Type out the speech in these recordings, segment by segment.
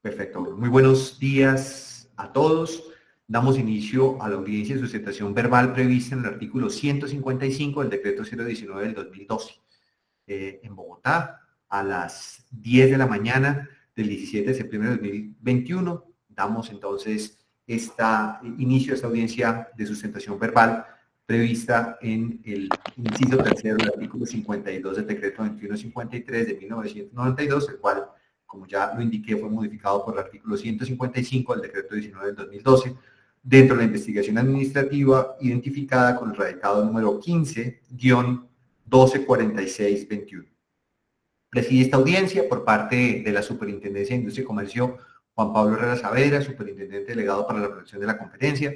Perfecto. Muy buenos días a todos. Damos inicio a la audiencia de sustentación verbal prevista en el artículo 155 del decreto 019 del 2012. En Bogotá, a las 10 de la mañana del 17 de septiembre de 2021, damos entonces inicio a esta audiencia de sustentación verbal prevista en el inciso tercero del artículo 52 del decreto 2153 de 1992, el cual, como ya lo indiqué, fue modificado por el artículo 155 del decreto 19 del 2012, dentro de la investigación administrativa identificada con el radicado número 15-124621. Preside esta audiencia por parte de la Superintendencia de Industria y Comercio Juan Pablo Herrera Saavedra, Superintendente Delegado para la Protección de la Competencia.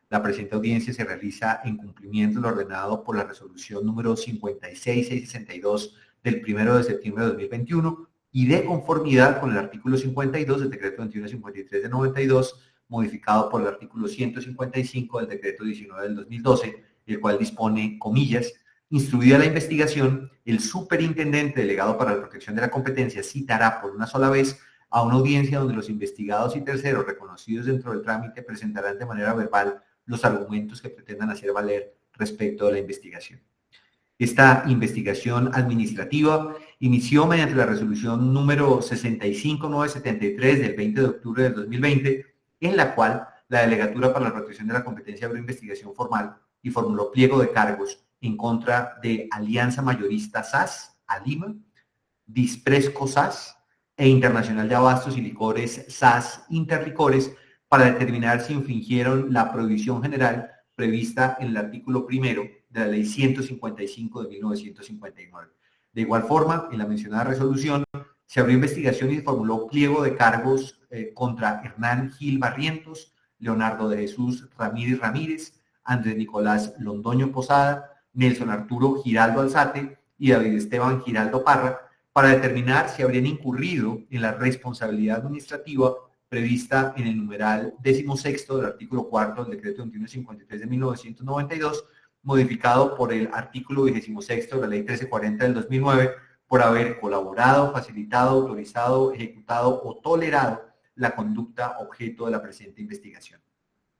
La presente audiencia se realiza en cumplimiento de lo ordenado por la resolución número 56662 del 1 de septiembre de 2021 y de conformidad con el artículo 52 del decreto 2153 de 92, modificado por el artículo 155 del decreto 19 del 2012, el cual dispone, comillas, instruida la investigación, el superintendente delegado para la protección de la competencia citará por una sola vez a una audiencia donde los investigados y terceros reconocidos dentro del trámite presentarán de manera verbal los argumentos que pretendan hacer valer respecto de la investigación. Esta investigación administrativa inició mediante la resolución número 65973 del 20 de octubre del 2020, en la cual la Delegatura para la Protección de la Competencia abrió investigación formal y formuló pliego de cargos en contra de Alianza Mayorista SAS, Alima, Dispresco SAS e Internacional de Abastos y Licores SAS Interlicores para determinar si infringieron la prohibición general prevista en el artículo primero de la Ley 155 de 1959. De igual forma, en la mencionada resolución se abrió investigación y se formuló pliego de cargos contra Hernán Gil Barrientos, Leonardo de Jesús Ramírez Ramírez, Andrés Nicolás Londoño Posada, Nelson Arturo Giraldo Alzate y David Esteban Giraldo Parra, para determinar si habrían incurrido en la responsabilidad administrativa prevista en el numeral 16 del artículo 4 del decreto 2153 de 1992, modificado por el artículo 26 de la ley 1340 del 2009, por haber colaborado, facilitado, autorizado, ejecutado o tolerado la conducta objeto de la presente investigación.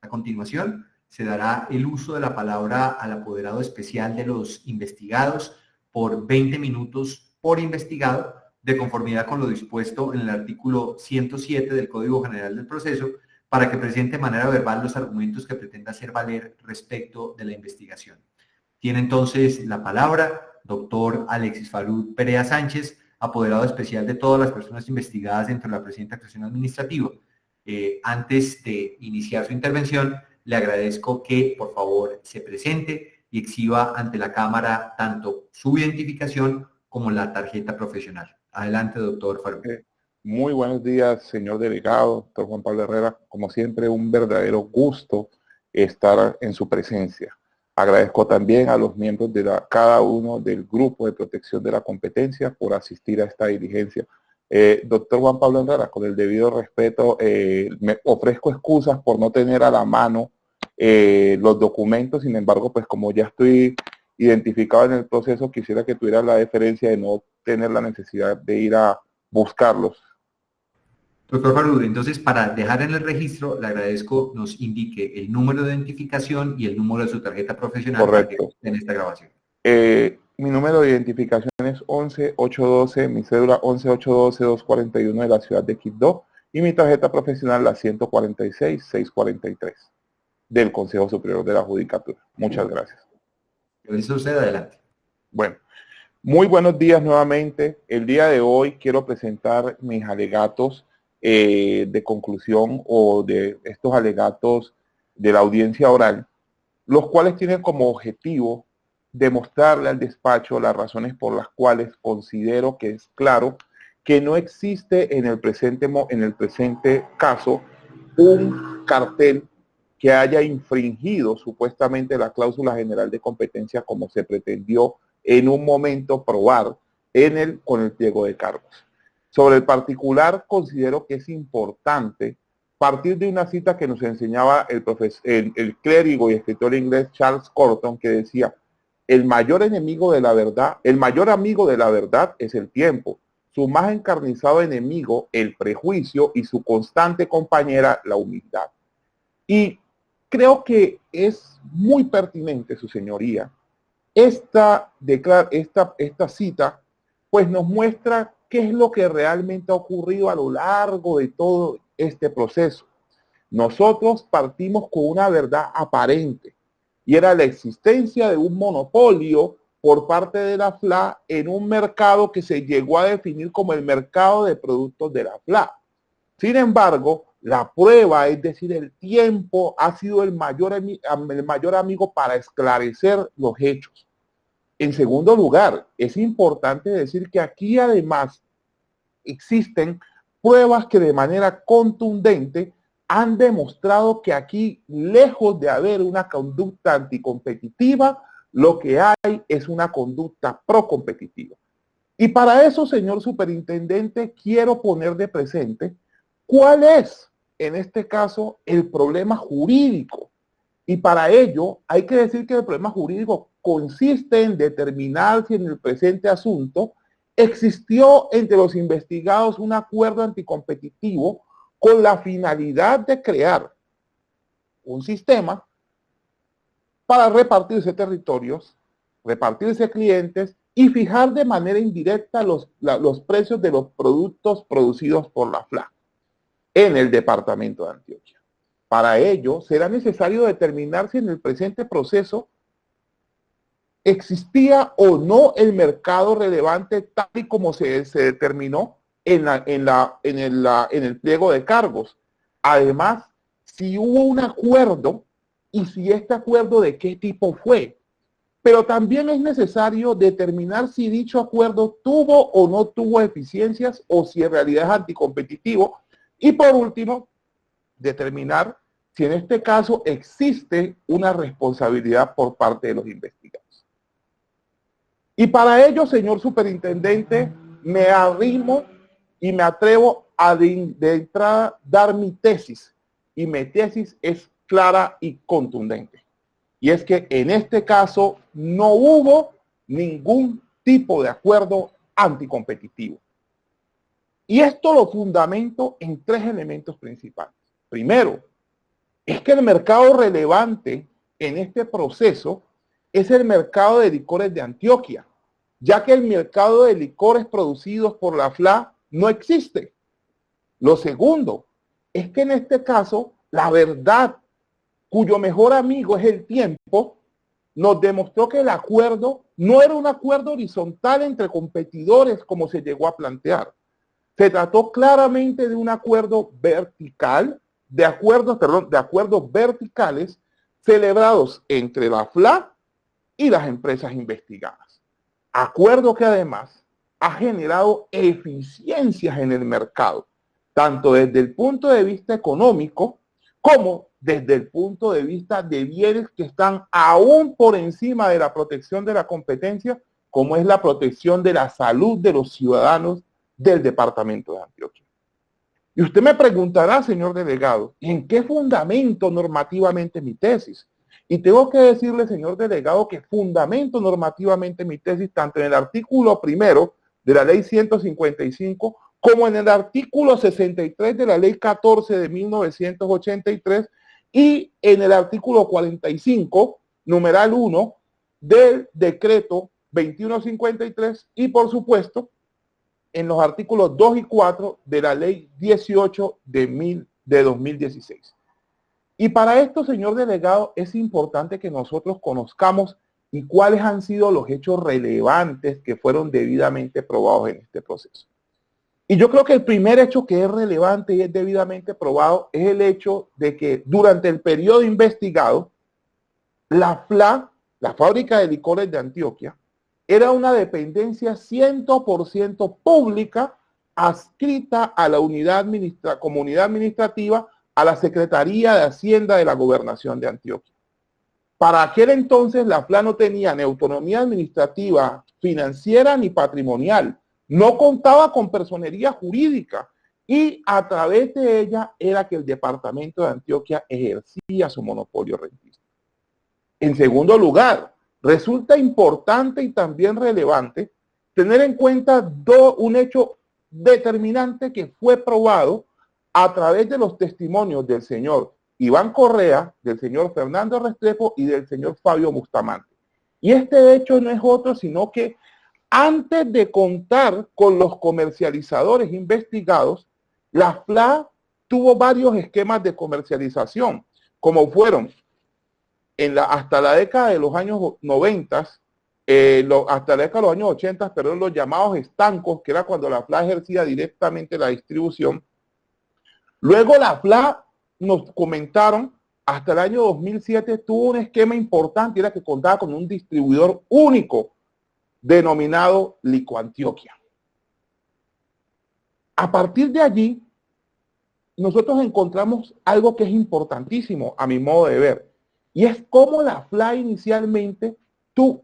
A continuación, se dará el uso de la palabra al apoderado especial de los investigados por 20 minutos por investigado, de conformidad con lo dispuesto en el artículo 107 del Código General del Proceso, para que presente de manera verbal los argumentos que pretenda hacer valer respecto de la investigación. Tiene entonces la palabra doctor Alexis Farud Perea Sánchez, apoderado especial de todas las personas investigadas dentro de la presente actuación administrativa. Antes de iniciar su intervención, le agradezco que por favor se presente y exhiba ante la cámara tanto su identificación como la tarjeta profesional. Adelante, doctor Farud. Muy buenos días, señor delegado, doctor Juan Pablo Herrera. Como siempre, un verdadero gusto estar en su presencia. Agradezco también a los miembros de cada uno del Grupo de Protección de la Competencia por asistir a esta diligencia. Doctor Juan Pablo Herrera, con el debido respeto, me ofrezco excusas por no tener a la mano los documentos. Sin embargo, pues como ya estoy identificado en el proceso, quisiera que tuviera la deferencia de no tener la necesidad de ir a buscarlos. Doctor Farud, entonces para dejar en el registro, le agradezco nos indique el número de identificación y el número de su tarjeta profesional. Correcto. En esta grabación. Mi número de identificación es 11812, mi cédula 11812-241 de la ciudad de Quibdó y mi tarjeta profesional la 146-643 del Consejo Superior de la Judicatura. Muchas gracias. Listo, usted, adelante. Bueno, muy buenos días nuevamente. El día de hoy quiero presentar mis alegatos de conclusión o de estos alegatos de la audiencia oral, los cuales tienen como objetivo demostrarle al despacho las razones por las cuales considero que es claro que no existe en el presente caso un cartel que haya infringido supuestamente la cláusula general de competencia como se pretendió en un momento probar con el pliego de cargos. Sobre el particular, considero que es importante partir de una cita que nos enseñaba el clérigo y escritor inglés Charles Corton, que decía: el mayor enemigo de la verdad, el mayor amigo de la verdad es el tiempo. su más encarnizado enemigo, el prejuicio, y su constante compañera, la humildad. Y creo que es muy pertinente, su señoría, esta cita, pues nos muestra qué es lo que realmente ha ocurrido a lo largo de todo este proceso. Nosotros partimos con una verdad aparente, y era la existencia de un monopolio por parte de la FLA en un mercado que se llegó a definir como el mercado de productos de la FLA. Sin embargo, la prueba, es decir, el tiempo, ha sido el mayor amigo para esclarecer los hechos. En segundo lugar, es importante decir que aquí además existen pruebas que de manera contundente han demostrado que aquí, lejos de haber una conducta anticompetitiva, lo que hay es una conducta procompetitiva. Y para eso, señor superintendente, quiero poner de presente cuál es, en este caso, el problema jurídico. Y para ello hay que decir que el problema jurídico consiste en determinar si en el presente asunto existió entre los investigados un acuerdo anticompetitivo con la finalidad de crear un sistema para repartirse territorios, repartirse clientes y fijar de manera indirecta los precios de los productos producidos por la FLA en el departamento de Antioquia. Para ello, será necesario determinar si en el presente proceso existía o no el mercado relevante tal y como se determinó en el pliego de cargos. Además, si hubo un acuerdo y si este acuerdo de qué tipo fue. Pero también es necesario determinar si dicho acuerdo tuvo o no tuvo eficiencias o si en realidad es anticompetitivo. Y por último, determinar si en este caso existe una responsabilidad por parte de los investigados. Y para ello, señor superintendente, me arrimo y me atrevo a de entrada dar mi tesis. Y mi tesis es clara y contundente. Y es que en este caso no hubo ningún tipo de acuerdo anticompetitivo. Y esto lo fundamento en tres elementos principales. Primero, es que el mercado relevante en este proceso es el mercado de licores de Antioquia, ya que el mercado de licores producidos por la FLA no existe. Lo segundo, es que en este caso, la verdad, cuyo mejor amigo es el tiempo, nos demostró que el acuerdo no era un acuerdo horizontal entre competidores como se llegó a plantear. Se trató claramente de un acuerdo vertical, de acuerdos verticales celebrados entre la FLA y las empresas investigadas. Acuerdo que además ha generado eficiencias en el mercado, tanto desde el punto de vista económico como desde el punto de vista de bienes que están aún por encima de la protección de la competencia, como es la protección de la salud de los ciudadanos del departamento de Antioquia. Y usted me preguntará, señor delegado, ¿en qué fundamento normativamente mi tesis? Y tengo que decirle, señor delegado, que fundamento normativamente mi tesis tanto en el artículo 1 de la ley 155 como en el artículo 63 de la ley 14 de 1983 y en el artículo 45, numeral 1, del decreto 2153 y por supuesto en los artículos 2 y 4 de la ley 18 de 2016. Y para esto, señor delegado, es importante que nosotros conozcamos y cuáles han sido los hechos relevantes que fueron debidamente probados en este proceso. Y yo creo que el primer hecho que es relevante y es debidamente probado es el hecho de que durante el periodo investigado, la FLA, la Fábrica de Licores de Antioquia, era una dependencia 100% pública adscrita a la comunidad administrativa a la Secretaría de Hacienda de la Gobernación de Antioquia. Para aquel entonces la FLA no tenía ni autonomía administrativa, financiera ni patrimonial, no contaba con personería jurídica y a través de ella era que el departamento de Antioquia ejercía su monopolio rentista. En segundo lugar, resulta importante y también relevante tener en cuenta un hecho determinante que fue probado a través de los testimonios del señor Iván Correa, del señor Fernando Restrepo y del señor Fabio Bustamante. Y este hecho no es otro sino que antes de contar con los comercializadores investigados, la FLA tuvo varios esquemas de comercialización, como fueron hasta la década de los años 90, hasta la década de los años 80, perdón, los llamados estancos, que era cuando la FLA ejercía directamente la distribución. Luego la FLA, nos comentaron, hasta el año 2007 tuvo un esquema importante, era que contaba con un distribuidor único, denominado Licoantioquia. A partir de allí, nosotros encontramos algo que es importantísimo a mi modo de ver, y es cómo la FLA inicialmente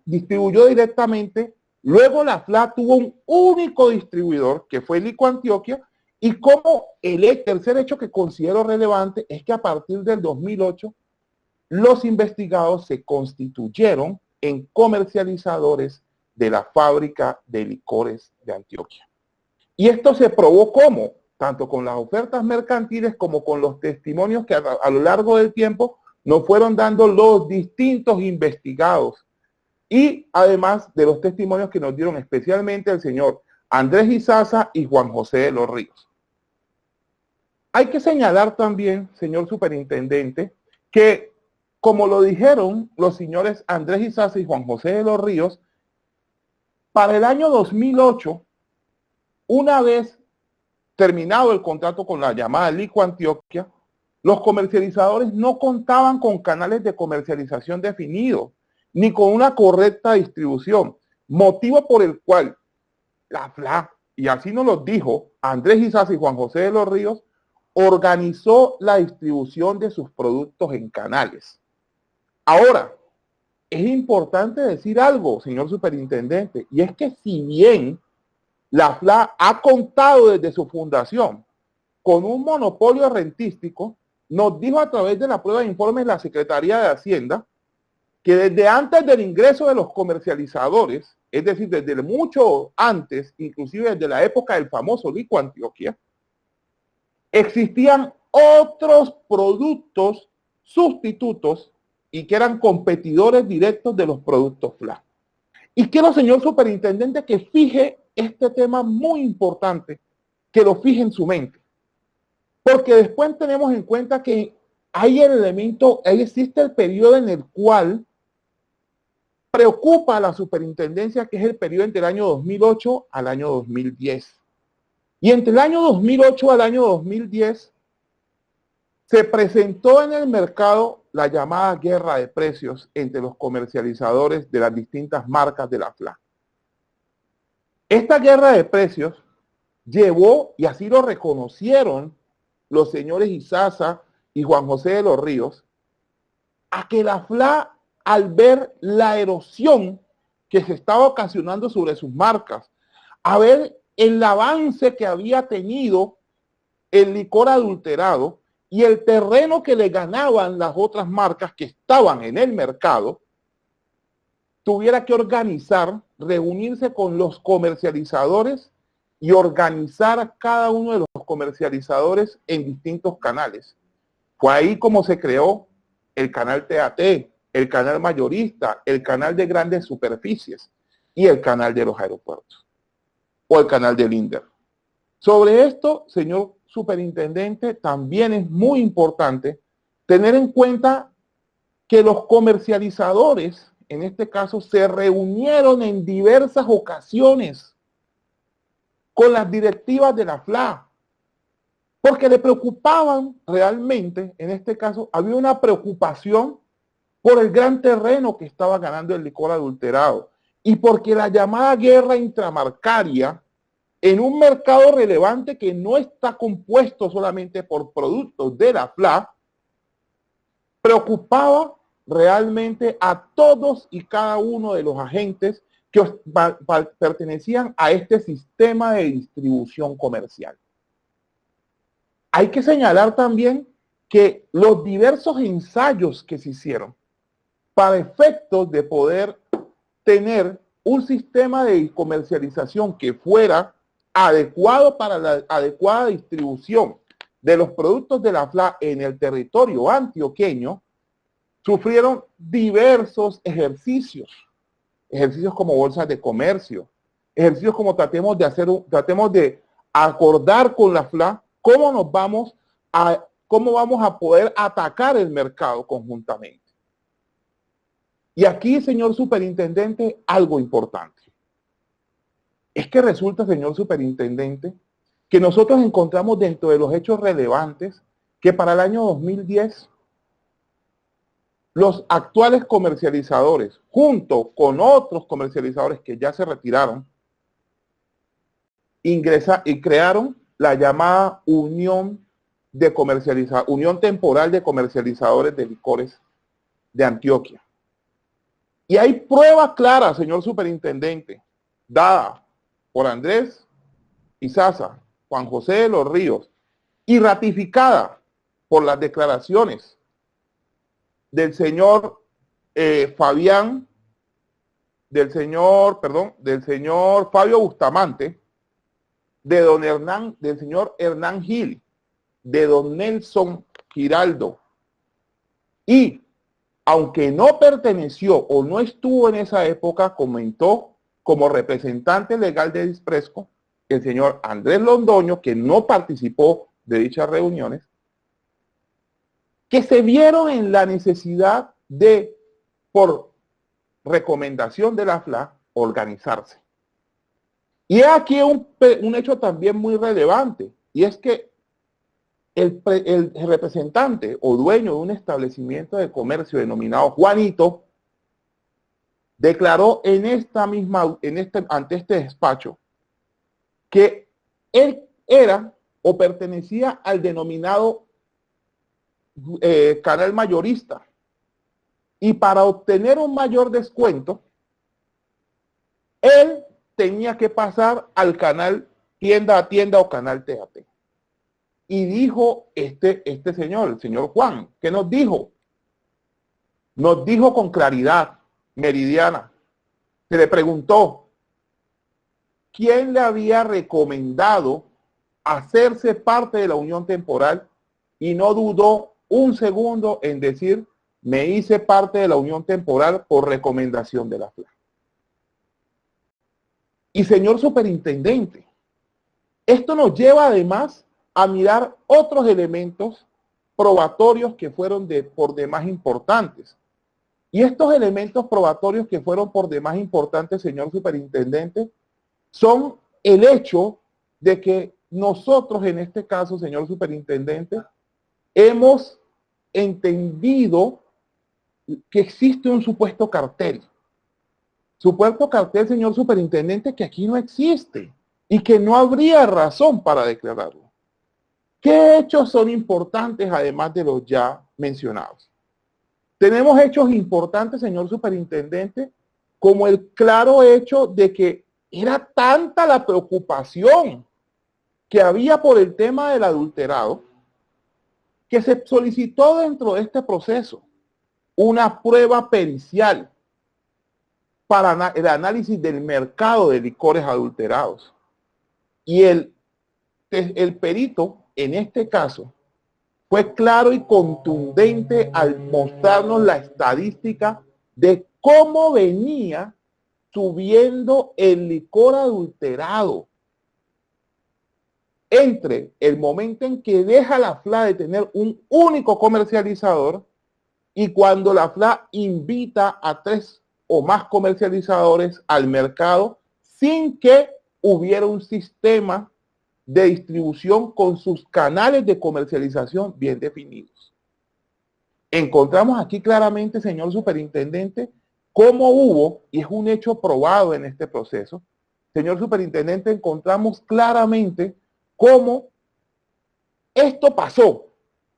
distribuyó directamente, luego la FLA tuvo un único distribuidor, que fue Licoantioquia, y cómo el tercer hecho que considero relevante es que a partir del 2008, los investigados se constituyeron en comercializadores de la fábrica de licores de Antioquia. Y esto se probó ¿cómo? Tanto con las ofertas mercantiles como con los testimonios que a lo largo del tiempo nos fueron dando los distintos investigados. Y además de los testimonios que nos dieron especialmente el señor Andrés Izaza y Juan José de los Ríos. Hay que señalar también, señor superintendente, que como lo dijeron los señores Andrés Izaza y Juan José de los Ríos, para el año 2008, una vez terminado el contrato con la llamada Licoantioquia, los comercializadores no contaban con canales de comercialización definidos, ni con una correcta distribución, motivo por el cual la FLA, y así nos lo dijo Andrés Izaza y Juan José de los Ríos, organizó la distribución de sus productos en canales. Ahora, es importante decir algo, señor superintendente, y es que si bien la FLA ha contado desde su fundación con un monopolio rentístico, nos dijo a través de la prueba de informes la Secretaría de Hacienda que desde antes del ingreso de los comercializadores, es decir, desde mucho antes, inclusive desde la época del famoso Licoantioquia, existían otros productos sustitutos y que eran competidores directos de los productos FLA. Y quiero, señor superintendente, que fije este tema muy importante, que lo fije en su mente. Porque después tenemos en cuenta que hay el elemento, ahí existe el periodo en el cual preocupa a la superintendencia, que es el periodo entre el año 2008 al año 2010. Y entre el año 2008 al año 2010 se presentó en el mercado la llamada guerra de precios entre los comercializadores de las distintas marcas de la FLA. Esta guerra de precios llevó, y así lo reconocieron los señores Izaza y Juan José de los Ríos, a que la FLA, al ver la erosión que se estaba ocasionando sobre sus marcas, a ver el avance que había tenido el licor adulterado y el terreno que le ganaban las otras marcas que estaban en el mercado, tuviera que reunirse con los comercializadores y organizar a cada uno de los comercializadores en distintos canales. Fue ahí como se creó el canal TAT, el canal mayorista, el canal de grandes superficies y el canal de los aeropuertos, o el canal del INDER. Sobre esto, señor superintendente, también es muy importante tener en cuenta que los comercializadores, en este caso, se reunieron en diversas ocasiones con las directivas de la FLA, porque le preocupaban realmente, en este caso, había una preocupación por el gran terreno que estaba ganando el licor adulterado y porque la llamada guerra intramarcaria en un mercado relevante que no está compuesto solamente por productos de la FLA, preocupaba realmente a todos y cada uno de los agentes que pertenecían a este sistema de distribución comercial. Hay que señalar también que los diversos ensayos que se hicieron para efectos de poder tener un sistema de comercialización que fuera adecuado para la adecuada distribución de los productos de la FLA en el territorio antioqueño, sufrieron diversos ejercicios como bolsas de comercio, ejercicios como tratemos de acordar con la FLA cómo vamos a poder atacar el mercado conjuntamente. Y aquí, señor superintendente, algo importante. Es que resulta, señor superintendente, que nosotros encontramos dentro de los hechos relevantes que para el año 2010 los actuales comercializadores, junto con otros comercializadores que ya se retiraron, crearon la llamada Unión Temporal de Comercializadores de Licores de Antioquia. Y hay pruebas claras, señor superintendente, dada por Andrés Izaza, Juan José de los Ríos, y ratificada por las declaraciones del señor del señor Fabio Bustamante, del señor Hernán Gil, de don Nelson Giraldo, y aunque no perteneció o no estuvo en esa época, comentó como representante legal de Dispresco el señor Andrés Londoño, que no participó de dichas reuniones, que se vieron en la necesidad de, por recomendación de la FLA, organizarse. Y aquí un hecho también muy relevante, y es que el representante o dueño de un establecimiento de comercio denominado Juanito declaró ante este despacho que él era o pertenecía al denominado canal mayorista, y para obtener un mayor descuento él tenía que pasar al canal tienda a tienda o canal TAT. Y dijo este señor, el señor Juan, ¿qué nos dijo? Nos dijo con claridad meridiana. Se le preguntó quién le había recomendado hacerse parte de la unión temporal, y no dudó un segundo en decir: me hice parte de la unión temporal por recomendación de la FLA. Y señor superintendente, esto nos lleva además a mirar otros elementos probatorios que fueron por demás importantes. Y estos elementos probatorios que fueron por demás importantes, señor superintendente, son el hecho de que nosotros, en este caso, señor superintendente, hemos entendido que existe un supuesto cartel. Supuesto cartel, señor superintendente, que aquí no existe y que no habría razón para declararlo. ¿Qué hechos son importantes además de los ya mencionados? Tenemos hechos importantes, señor superintendente, como el claro hecho de que era tanta la preocupación que había por el tema del adulterado, que se solicitó dentro de este proceso una prueba pericial para el análisis del mercado de licores adulterados. Y el perito, en este caso, fue claro y contundente al mostrarnos la estadística de cómo venía subiendo el licor adulterado entre el momento en que deja la FLA de tener un único comercializador y cuando la FLA invita a 3 o más comercializadores al mercado sin que hubiera un sistema de distribución con sus canales de comercialización bien definidos. Encontramos aquí claramente, señor superintendente, cómo hubo, y es un hecho probado en este proceso, señor superintendente, encontramos claramente cómo esto pasó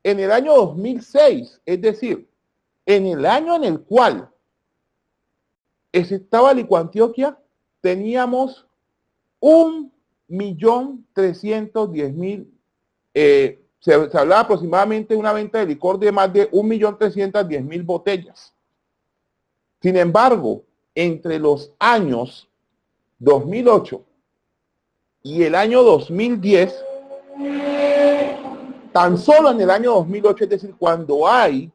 en el año 2006, es decir, en el año en el cual estaba Licuantioquia, teníamos 1.310.000, se hablaba aproximadamente de una venta de licor de más de 1.310.000 botellas. Sin embargo, entre los años 2008 y el año 2010, tan solo en el año 2008, es decir, cuando hay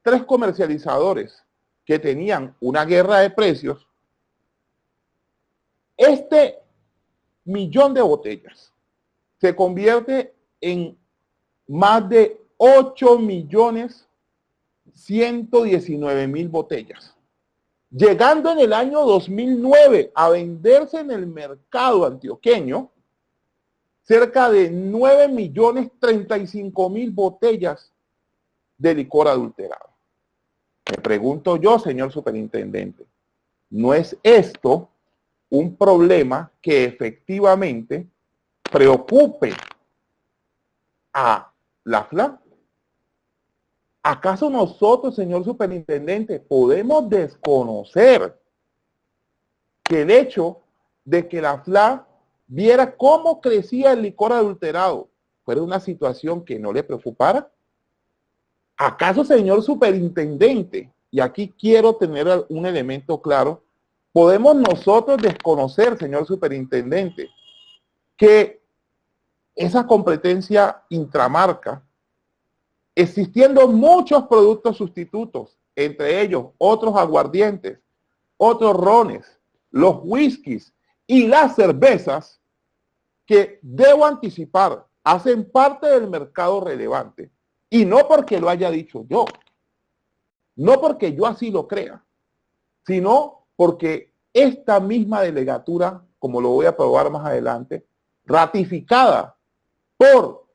3 comercializadores que tenían una guerra de precios, este millón de botellas se convierte en más de 8.119.000 botellas, llegando en el año 2009 a venderse en el mercado antioqueño cerca de 9.035.000 botellas de licor adulterado. Me pregunto yo, señor superintendente, ¿no es esto un problema que efectivamente preocupe a la FLA? ¿Acaso nosotros, señor superintendente, podemos desconocer que el hecho de que la FLA viera cómo crecía el licor adulterado fuera una situación que no le preocupara? ¿Acaso, señor superintendente, y aquí quiero tener un elemento claro, podemos nosotros desconocer, señor superintendente, que esa competencia intramarca, existiendo muchos productos sustitutos, entre ellos otros aguardientes, otros rones, los whiskies y las cervezas, que debo anticipar, hacen parte del mercado relevante, y no porque lo haya dicho yo, no porque yo así lo crea, sino porque esta misma delegatura, como lo voy a probar más adelante, ratificada por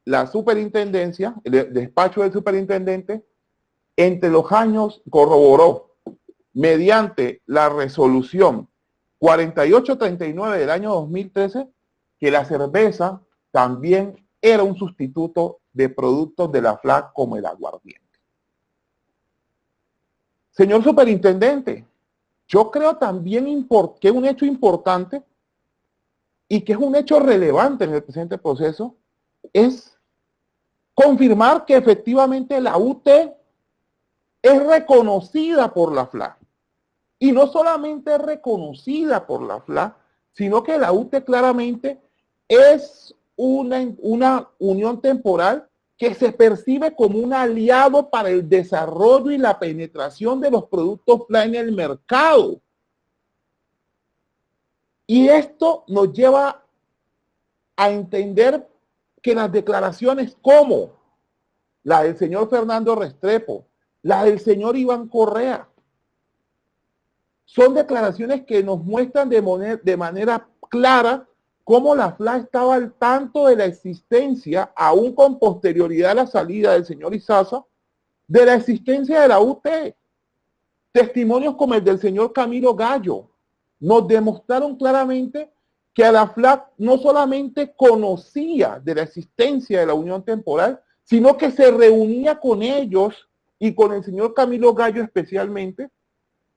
la superintendencia, el despacho del superintendente, entre los años corroboró mediante la resolución 4839 del año 2013 que la cerveza también era un sustituto de productos de la FLA como el aguardiente. Señor superintendente, yo creo también que es un hecho importante y que es un hecho relevante en el presente proceso, es confirmar que efectivamente la UT es reconocida por la FLA. Y no solamente es reconocida por la FLA, sino que la UT claramente es una unión temporal que se percibe como un aliado para el desarrollo y la penetración de los productos FLA en el mercado. Y esto nos lleva a entender que las declaraciones como la del señor Fernando Restrepo, la del señor Iván Correa, son declaraciones que nos muestran de manera clara cómo la FLA estaba al tanto de la existencia, aún con posterioridad a la salida del señor Izaza, de la existencia de la UT. Testimonios como el del señor Camilo Gallo nos demostraron claramente que a la FLA no solamente conocía de la existencia de la unión temporal, sino que se reunía con ellos y con el señor Camilo Gallo especialmente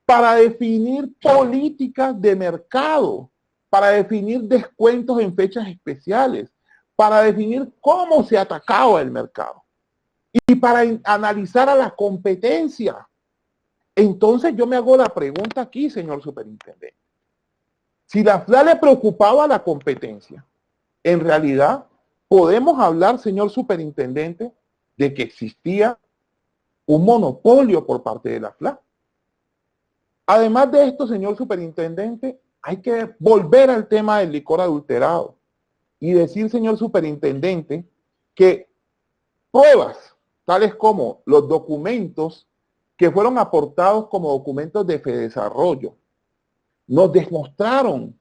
para definir políticas de mercado, para definir descuentos en fechas especiales, para definir cómo se atacaba el mercado y para analizar a la competencia. Entonces yo me hago la pregunta aquí, señor superintendente. Si la FLA le preocupaba la competencia, en realidad podemos hablar, señor superintendente, de que existía un monopolio por parte de la FLA. Además de esto, señor superintendente, hay que volver al tema del licor adulterado y decir, señor superintendente, que pruebas, tales como los documentos que fueron aportados como documentos de Fedesarrollo, nos demostraron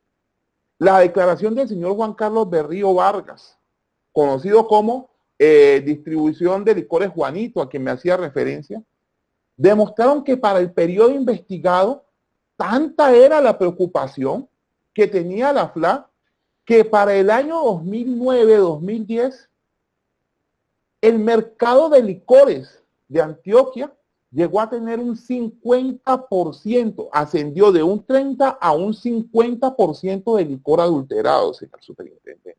la declaración del señor Juan Carlos Berrío Vargas, conocido como Distribución de Licores Juanito, a quien me hacía referencia, demostraron que para el periodo investigado, tanta era la preocupación que tenía la FLA, que para el año 2009-2010, el mercado de licores de Antioquia llegó a tener un 50%, ascendió de un 30 a un 50% de licor adulterado, señor superintendente.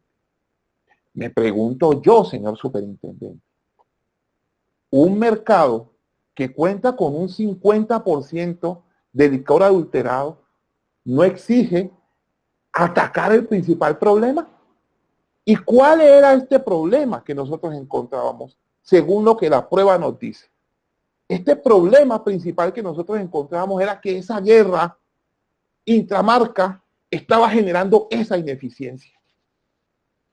Me pregunto yo, señor superintendente, un mercado que cuenta con un 50% de licor adulterado no exige atacar el principal problema. ¿Y cuál era este problema que nosotros encontrábamos, según lo que la prueba nos dice? Este problema principal que nosotros encontrábamos era que esa guerra intramarca estaba generando esa ineficiencia.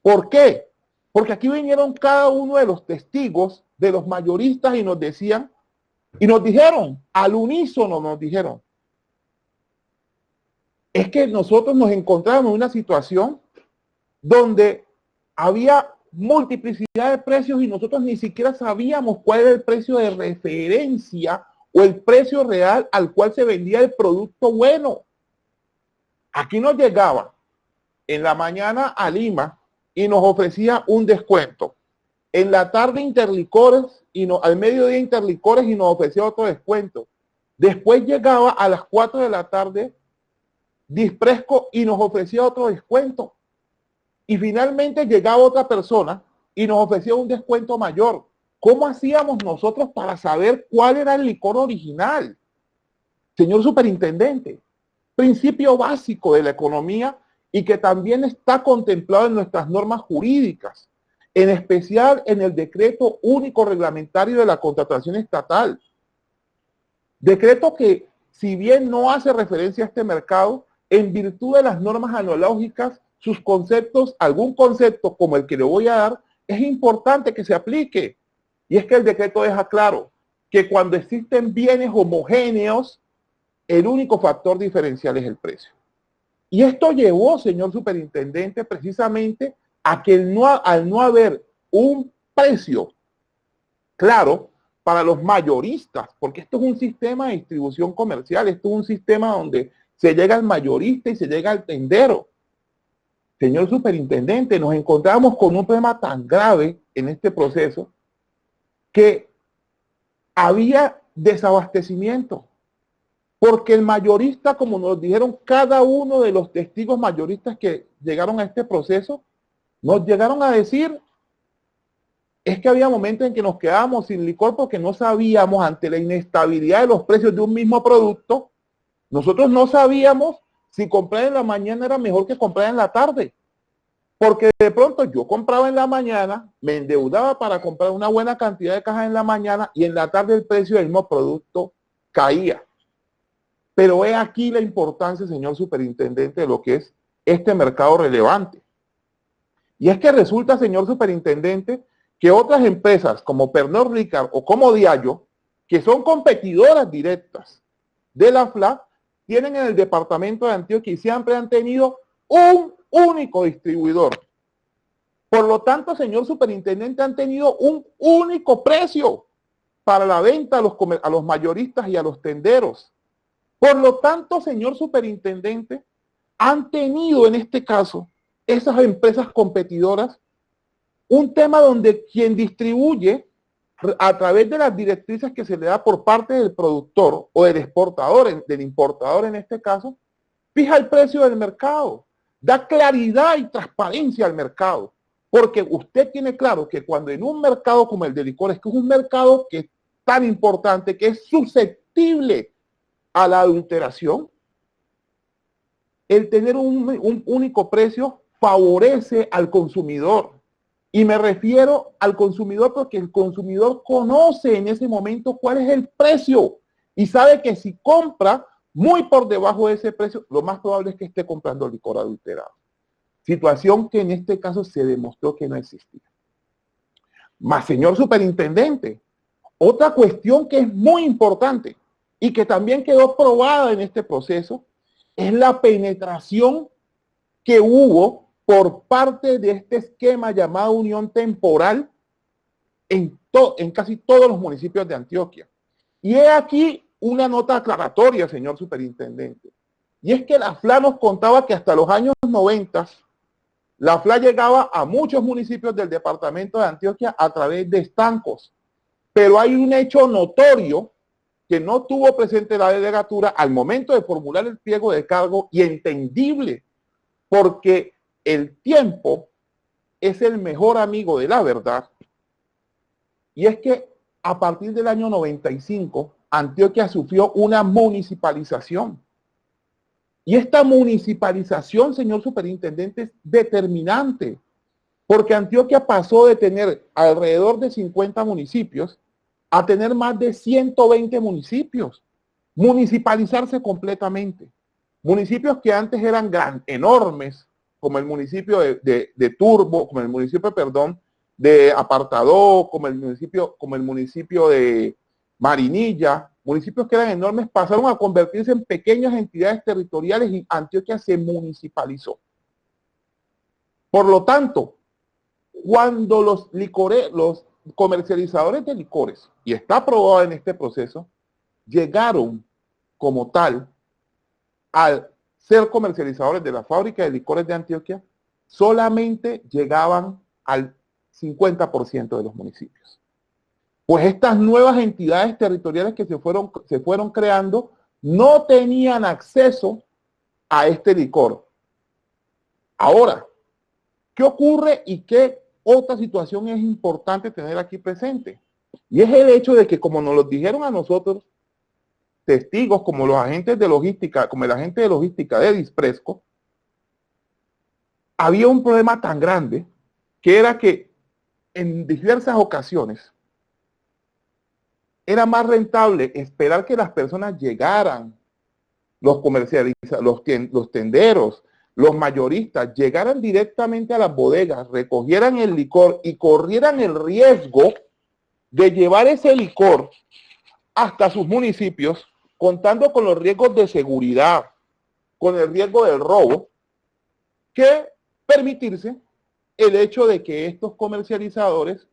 ¿Por qué? Porque aquí vinieron cada uno de los testigos de los mayoristas y nos decían, y nos dijeron, al unísono nos dijeron, es que nosotros nos encontramos en una situación donde había multiplicidad de precios y nosotros ni siquiera sabíamos cuál era el precio de referencia o el precio real al cual se vendía el producto bueno. Aquí nos llegaba en la mañana a Lima y nos ofrecía un descuento. En la tarde Interlicores y al mediodía Interlicores y nos ofrecía otro descuento. Después llegaba a las 4 de la tarde Dispresco y nos ofrecía otro descuento. Y finalmente llegaba otra persona y nos ofrecía un descuento mayor. ¿Cómo hacíamos nosotros para saber cuál era el licor original? Señor superintendente, principio básico de la economía y que también está contemplado en nuestras normas jurídicas, en especial en el Decreto Único Reglamentario de la Contratación Estatal. Decreto que, si bien no hace referencia a este mercado, en virtud de las normas analógicas, sus conceptos, algún concepto como el que le voy a dar, es importante que se aplique. Y es que el decreto deja claro que cuando existen bienes homogéneos, el único factor diferencial es el precio. Y esto llevó, señor superintendente, precisamente a que al no haber un precio claro para los mayoristas, porque esto es un sistema de distribución comercial, esto es un sistema donde se llega al mayorista y se llega al tendero. Señor superintendente, nos encontramos con un problema tan grave en este proceso que había desabastecimiento, porque el mayorista, como nos dijeron cada uno de los testigos mayoristas que llegaron a este proceso, nos llegaron a decir, es que había momentos en que nos quedábamos sin licor porque no sabíamos, ante la inestabilidad de los precios de un mismo producto, nosotros no sabíamos si comprar en la mañana era mejor que comprar en la tarde. Porque de pronto yo compraba en la mañana, me endeudaba para comprar una buena cantidad de cajas en la mañana y en la tarde el precio del mismo producto caía. Pero he aquí la importancia, señor superintendente, de lo que es este mercado relevante. Y es que resulta, señor superintendente, que otras empresas como Pernod Ricard o como Diageo, que son competidoras directas de la FLA, tienen en el departamento de Antioquia y siempre han tenido un único distribuidor. Por lo tanto, señor superintendente, han tenido un único precio para la venta a los mayoristas y a los tenderos. Por lo tanto, señor superintendente, han tenido en este caso esas empresas competidoras un tema donde quien distribuye a través de las directrices que se le da por parte del productor o del exportador, del importador en este caso, fija el precio del mercado, da claridad y transparencia al mercado, porque usted tiene claro que cuando en un mercado como el de licores, que es un mercado que es tan importante, que es susceptible a la adulteración, el tener un único precio favorece al consumidor. Y me refiero al consumidor porque el consumidor conoce en ese momento cuál es el precio y sabe que si compra muy por debajo de ese precio, lo más probable es que esté comprando licor adulterado. Situación que en este caso se demostró que no existía. Mas, señor superintendente, otra cuestión que es muy importante y que también quedó probada en este proceso es la penetración que hubo por parte de este esquema llamado unión temporal en casi todos los municipios de Antioquia. Y he aquí una nota aclaratoria, señor superintendente. Y es que la FLA nos contaba que hasta los años 90, la FLA llegaba a muchos municipios del departamento de Antioquia a través de estancos. Pero hay un hecho notorio que no tuvo presente la delegatura al momento de formular el pliego de cargo y entendible, porque el tiempo es el mejor amigo de la verdad. Y es que a partir del año 95, Antioquia sufrió una municipalización. Y esta municipalización, señor superintendente, es determinante, porque Antioquia pasó de tener alrededor de 50 municipios a tener más de 120 municipios, municipalizarse completamente. Municipios que antes eran enormes, como el municipio de Turbo, como el municipio, perdón, de Apartadó, como el municipio de Marinilla, municipios que eran enormes, pasaron a convertirse en pequeñas entidades territoriales y Antioquia se municipalizó. Por lo tanto, cuando los comercializadores de licores, y está aprobado en este proceso, llegaron como tal al ser comercializadores de la fábrica de licores de Antioquia, solamente llegaban al 50% de los municipios. Pues estas nuevas entidades territoriales que se fueron creando no tenían acceso a este licor. Ahora, ¿qué ocurre y qué otra situación es importante tener aquí presente? Y es el hecho de que, como nos lo dijeron a nosotros, testigos como los agentes de logística, como el agente de logística de Dispresco, había un problema tan grande que era que en diversas ocasiones era más rentable esperar que las personas llegaran, los comercializadores, los tenderos, los mayoristas, llegaran directamente a las bodegas, recogieran el licor y corrieran el riesgo de llevar ese licor hasta sus municipios, contando con los riesgos de seguridad, con el riesgo del robo, que permitirse el hecho de que estos comercializadores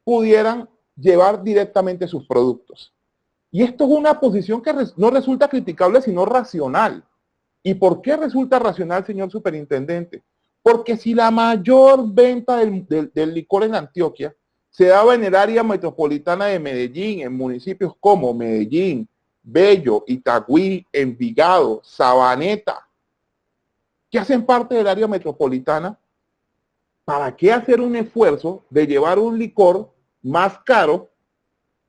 pudieran llevar directamente sus productos. Y esto es una posición que no resulta criticable, sino racional. ¿Y por qué resulta racional, señor superintendente? Porque si la mayor venta del licor en Antioquia se daba en el área metropolitana de Medellín, en municipios como Medellín, Bello, Itagüí, Envigado, Sabaneta, que hacen parte del área metropolitana, ¿para qué hacer un esfuerzo de llevar un licor más caro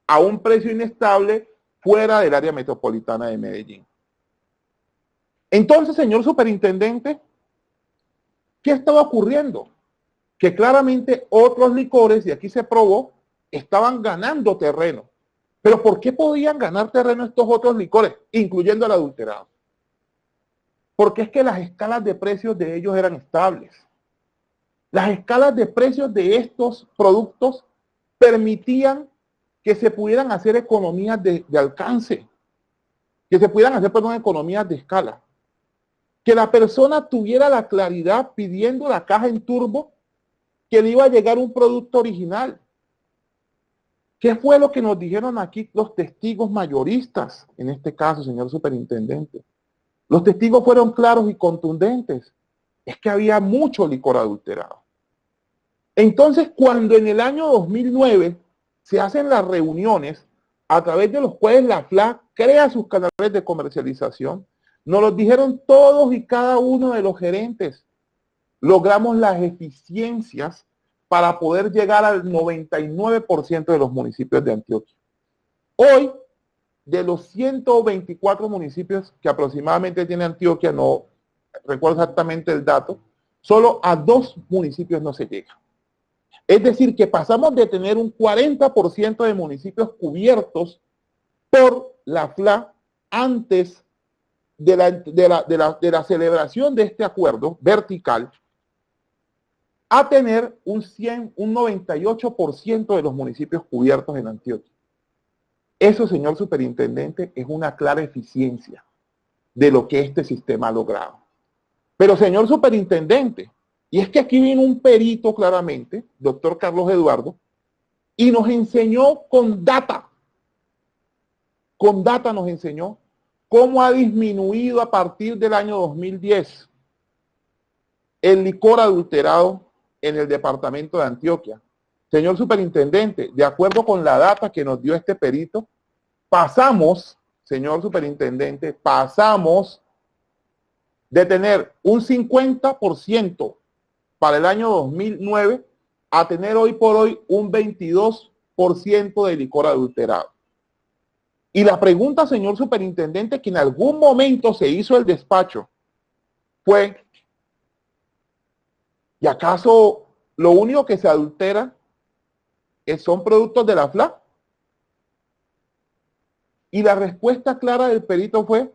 a un precio inestable fuera del área metropolitana de Medellín? Entonces, señor superintendente, ¿qué estaba ocurriendo? Que claramente otros licores, y aquí se probó, estaban ganando terreno. Pero ¿por qué podían ganar terreno estos otros licores, incluyendo el adulterado? Porque es que las escalas de precios de ellos eran estables. Las escalas de precios de estos productos permitían que se pudieran hacer economías de alcance, que se pudieran hacer, perdón, economías de escala. Que la persona tuviera la claridad pidiendo la caja en turbo que le iba a llegar un producto original. ¿Qué fue lo que nos dijeron aquí los testigos mayoristas, en este caso, señor superintendente? Los testigos fueron claros y contundentes. Es que había mucho licor adulterado. Entonces, cuando en el año 2009 se hacen las reuniones a través de los cuales la FLA crea sus canales de comercialización, nos lo dijeron todos y cada uno de los gerentes. Logramos las eficiencias para poder llegar al 99% de los municipios de Antioquia. Hoy, de los 124 municipios que aproximadamente tiene Antioquia, no recuerdo exactamente el dato, solo a 2 municipios no se llega. Es decir, que pasamos de tener un 40% de municipios cubiertos por la FLA antes de la celebración de este acuerdo vertical a tener un 98% de los municipios cubiertos en Antioquia. Eso, señor superintendente, es una clara eficiencia de lo que este sistema ha logrado. Pero, señor superintendente, y es que aquí viene un perito claramente, doctor Carlos Eduardo, y nos enseñó con data nos enseñó cómo ha disminuido a partir del año 2010 el licor adulterado en el departamento de Antioquia. Señor superintendente, de acuerdo con la data que nos dio este perito, pasamos, señor superintendente, pasamos de tener un 50% para el año 2009 a tener hoy por hoy un 22% de licor adulterado. Y la pregunta, señor superintendente, que en algún momento se hizo el despacho fue, ¿y acaso lo único que se adultera son productos de la FLA? Y la respuesta clara del perito fue,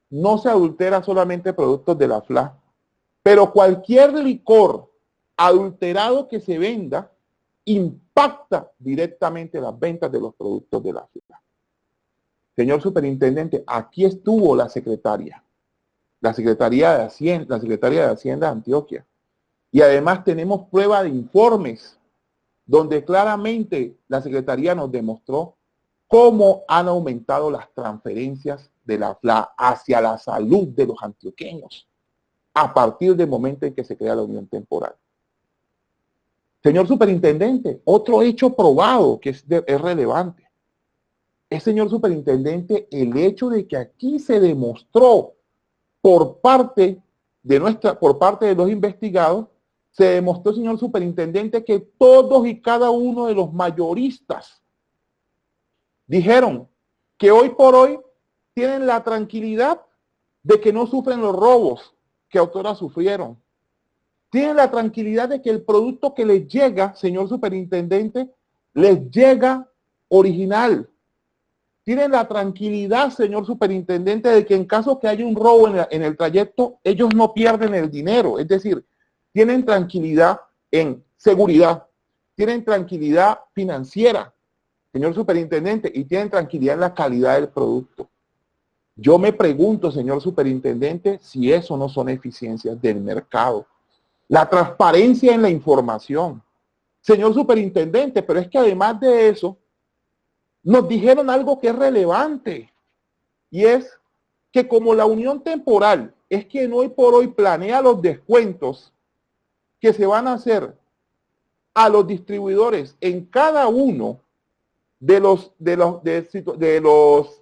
no se adultera solamente productos de la FLA, pero cualquier licor adulterado que se venda impacta directamente las ventas de los productos de la FLA. Señor superintendente, aquí estuvo la secretaria de Hacienda de Antioquia. Y además tenemos prueba de informes donde claramente la secretaría nos demostró cómo han aumentado las transferencias de la FLA hacia la salud de los antioqueños a partir del momento en que se crea la unión temporal. Señor superintendente, otro hecho probado que es relevante es, señor superintendente, el hecho de que aquí se demostró por parte de los investigados, se demostró, señor superintendente, que todos y cada uno de los mayoristas dijeron que hoy por hoy tienen la tranquilidad de que no sufren los robos que autoras sufrieron. Tienen la tranquilidad de que el producto que les llega, señor superintendente, les llega original. Tienen la tranquilidad, señor superintendente, de que en caso que haya un robo en el trayecto, ellos no pierden el dinero. Es decir, tienen tranquilidad en seguridad, tienen tranquilidad financiera, señor superintendente, y tienen tranquilidad en la calidad del producto. Yo me pregunto, señor superintendente, si eso no son eficiencias del mercado. La transparencia en la información. Señor superintendente, pero es que además de eso, nos dijeron algo que es relevante, y es que como la unión temporal es quien hoy por hoy planea los descuentos que se van a hacer a los distribuidores en cada uno de los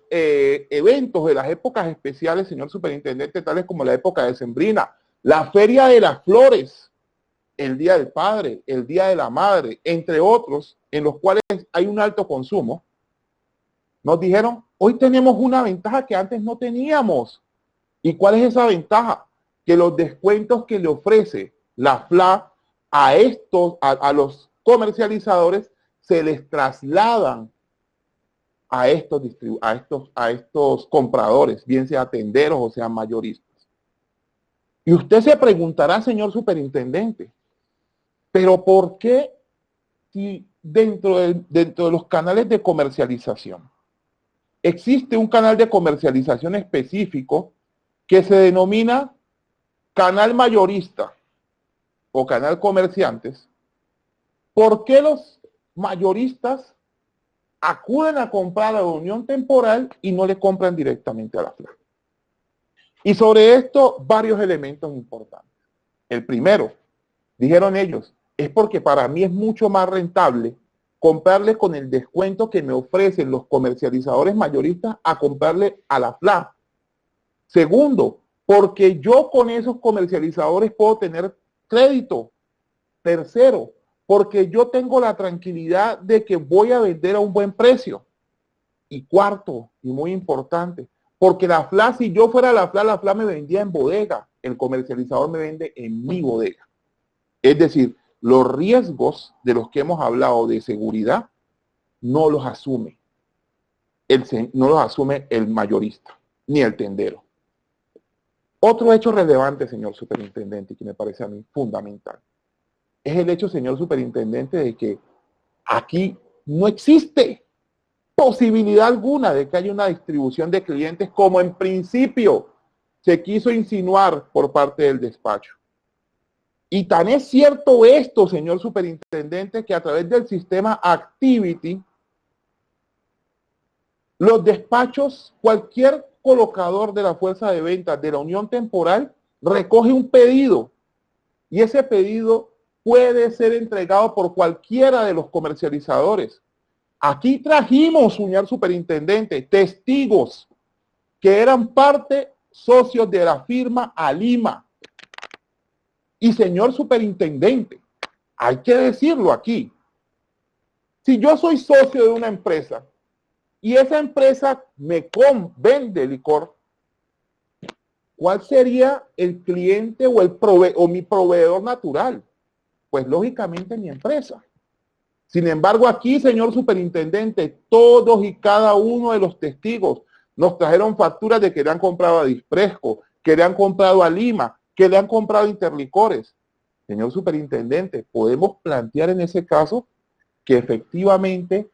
eventos de las épocas especiales, señor superintendente, tales como la época decembrina, la Feria de las Flores, el Día del Padre, el Día de la Madre, entre otros, en los cuales hay un alto consumo, nos dijeron, hoy tenemos una ventaja que antes no teníamos. ¿Y cuál es esa ventaja? Que los descuentos que le ofrece la FLA a los comercializadores se les trasladan a estos compradores, bien sea tenderos o sean mayoristas. Y usted se preguntará, señor superintendente, pero ¿por qué si dentro de los canales de comercialización existe un canal de comercialización específico que se denomina canal mayorista o canal comerciantes? ¿Por qué los mayoristas acuden a comprar a la unión temporal y no le compran directamente a la FLA? Y sobre esto, varios elementos importantes. El primero, dijeron ellos, es porque para mí es mucho más rentable comprarle con el descuento que me ofrecen los comercializadores mayoristas a comprarle a la FLA. Segundo, porque yo con esos comercializadores puedo tener crédito. Tercero, porque yo tengo la tranquilidad de que voy a vender a un buen precio. Y cuarto, y muy importante, porque la FLA, si yo fuera la FLA me vendía en bodega, el comercializador me vende en mi bodega. Es decir, los riesgos de los que hemos hablado de seguridad no los asume el mayorista, ni el tendero. Otro hecho relevante, señor superintendente, y que me parece a mí fundamental, es el hecho, señor superintendente, de que aquí no existe posibilidad alguna de que haya una distribución de clientes como en principio se quiso insinuar por parte del despacho. Y tan es cierto esto, señor superintendente, que a través del sistema Activity, los despachos, cualquier colocador de la fuerza de ventas de la unión temporal recoge un pedido y ese pedido puede ser entregado por cualquiera de los comercializadores. Aquí trajimos, señor superintendente, testigos que eran socios de la firma Alima. Y señor superintendente, hay que decirlo aquí, si yo soy socio de una empresa y esa empresa me vende licor, ¿cuál sería el cliente o mi proveedor natural? Pues lógicamente mi empresa. Sin embargo, aquí, señor superintendente, todos y cada uno de los testigos nos trajeron facturas de que le han comprado a Dispresco, que le han comprado a Lima, que le han comprado a Interlicores. Señor superintendente, podemos plantear en ese caso que efectivamente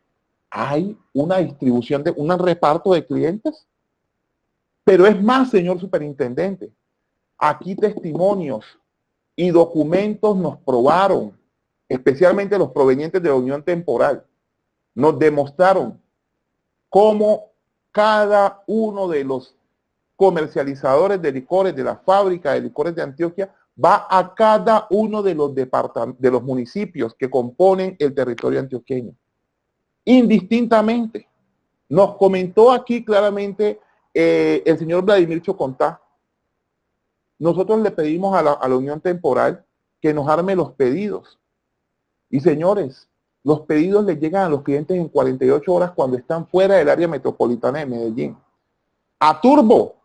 hay una distribución, un reparto de clientes. Pero es más, señor superintendente, aquí testimonios y documentos nos probaron, especialmente los provenientes de la Unión Temporal, nos demostraron cómo cada uno de los comercializadores de licores de la fábrica de licores de Antioquia va a cada uno de los municipios que componen el territorio antioqueño, indistintamente. Nos comentó aquí claramente el señor Vladimir Chocontá. Nosotros le pedimos a la Unión Temporal que nos arme los pedidos. Y señores, los pedidos les llegan a los clientes en 48 horas cuando están fuera del área metropolitana de Medellín. A Turbo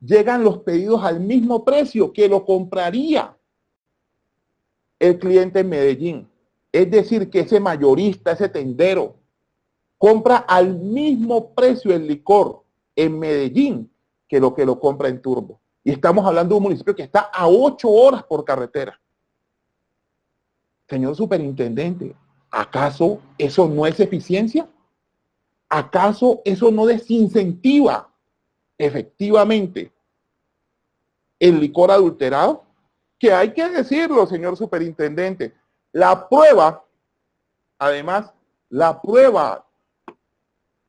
llegan los pedidos al mismo precio que lo compraría el cliente en Medellín. Es decir, que ese mayorista, ese tendero, compra al mismo precio el licor en Medellín que lo compra en Turbo. Y estamos hablando de un municipio que está a 8 horas por carretera. Señor superintendente, ¿acaso eso no es eficiencia? ¿Acaso eso no desincentiva efectivamente el licor adulterado? Que hay que decirlo, señor superintendente. La prueba, además, la prueba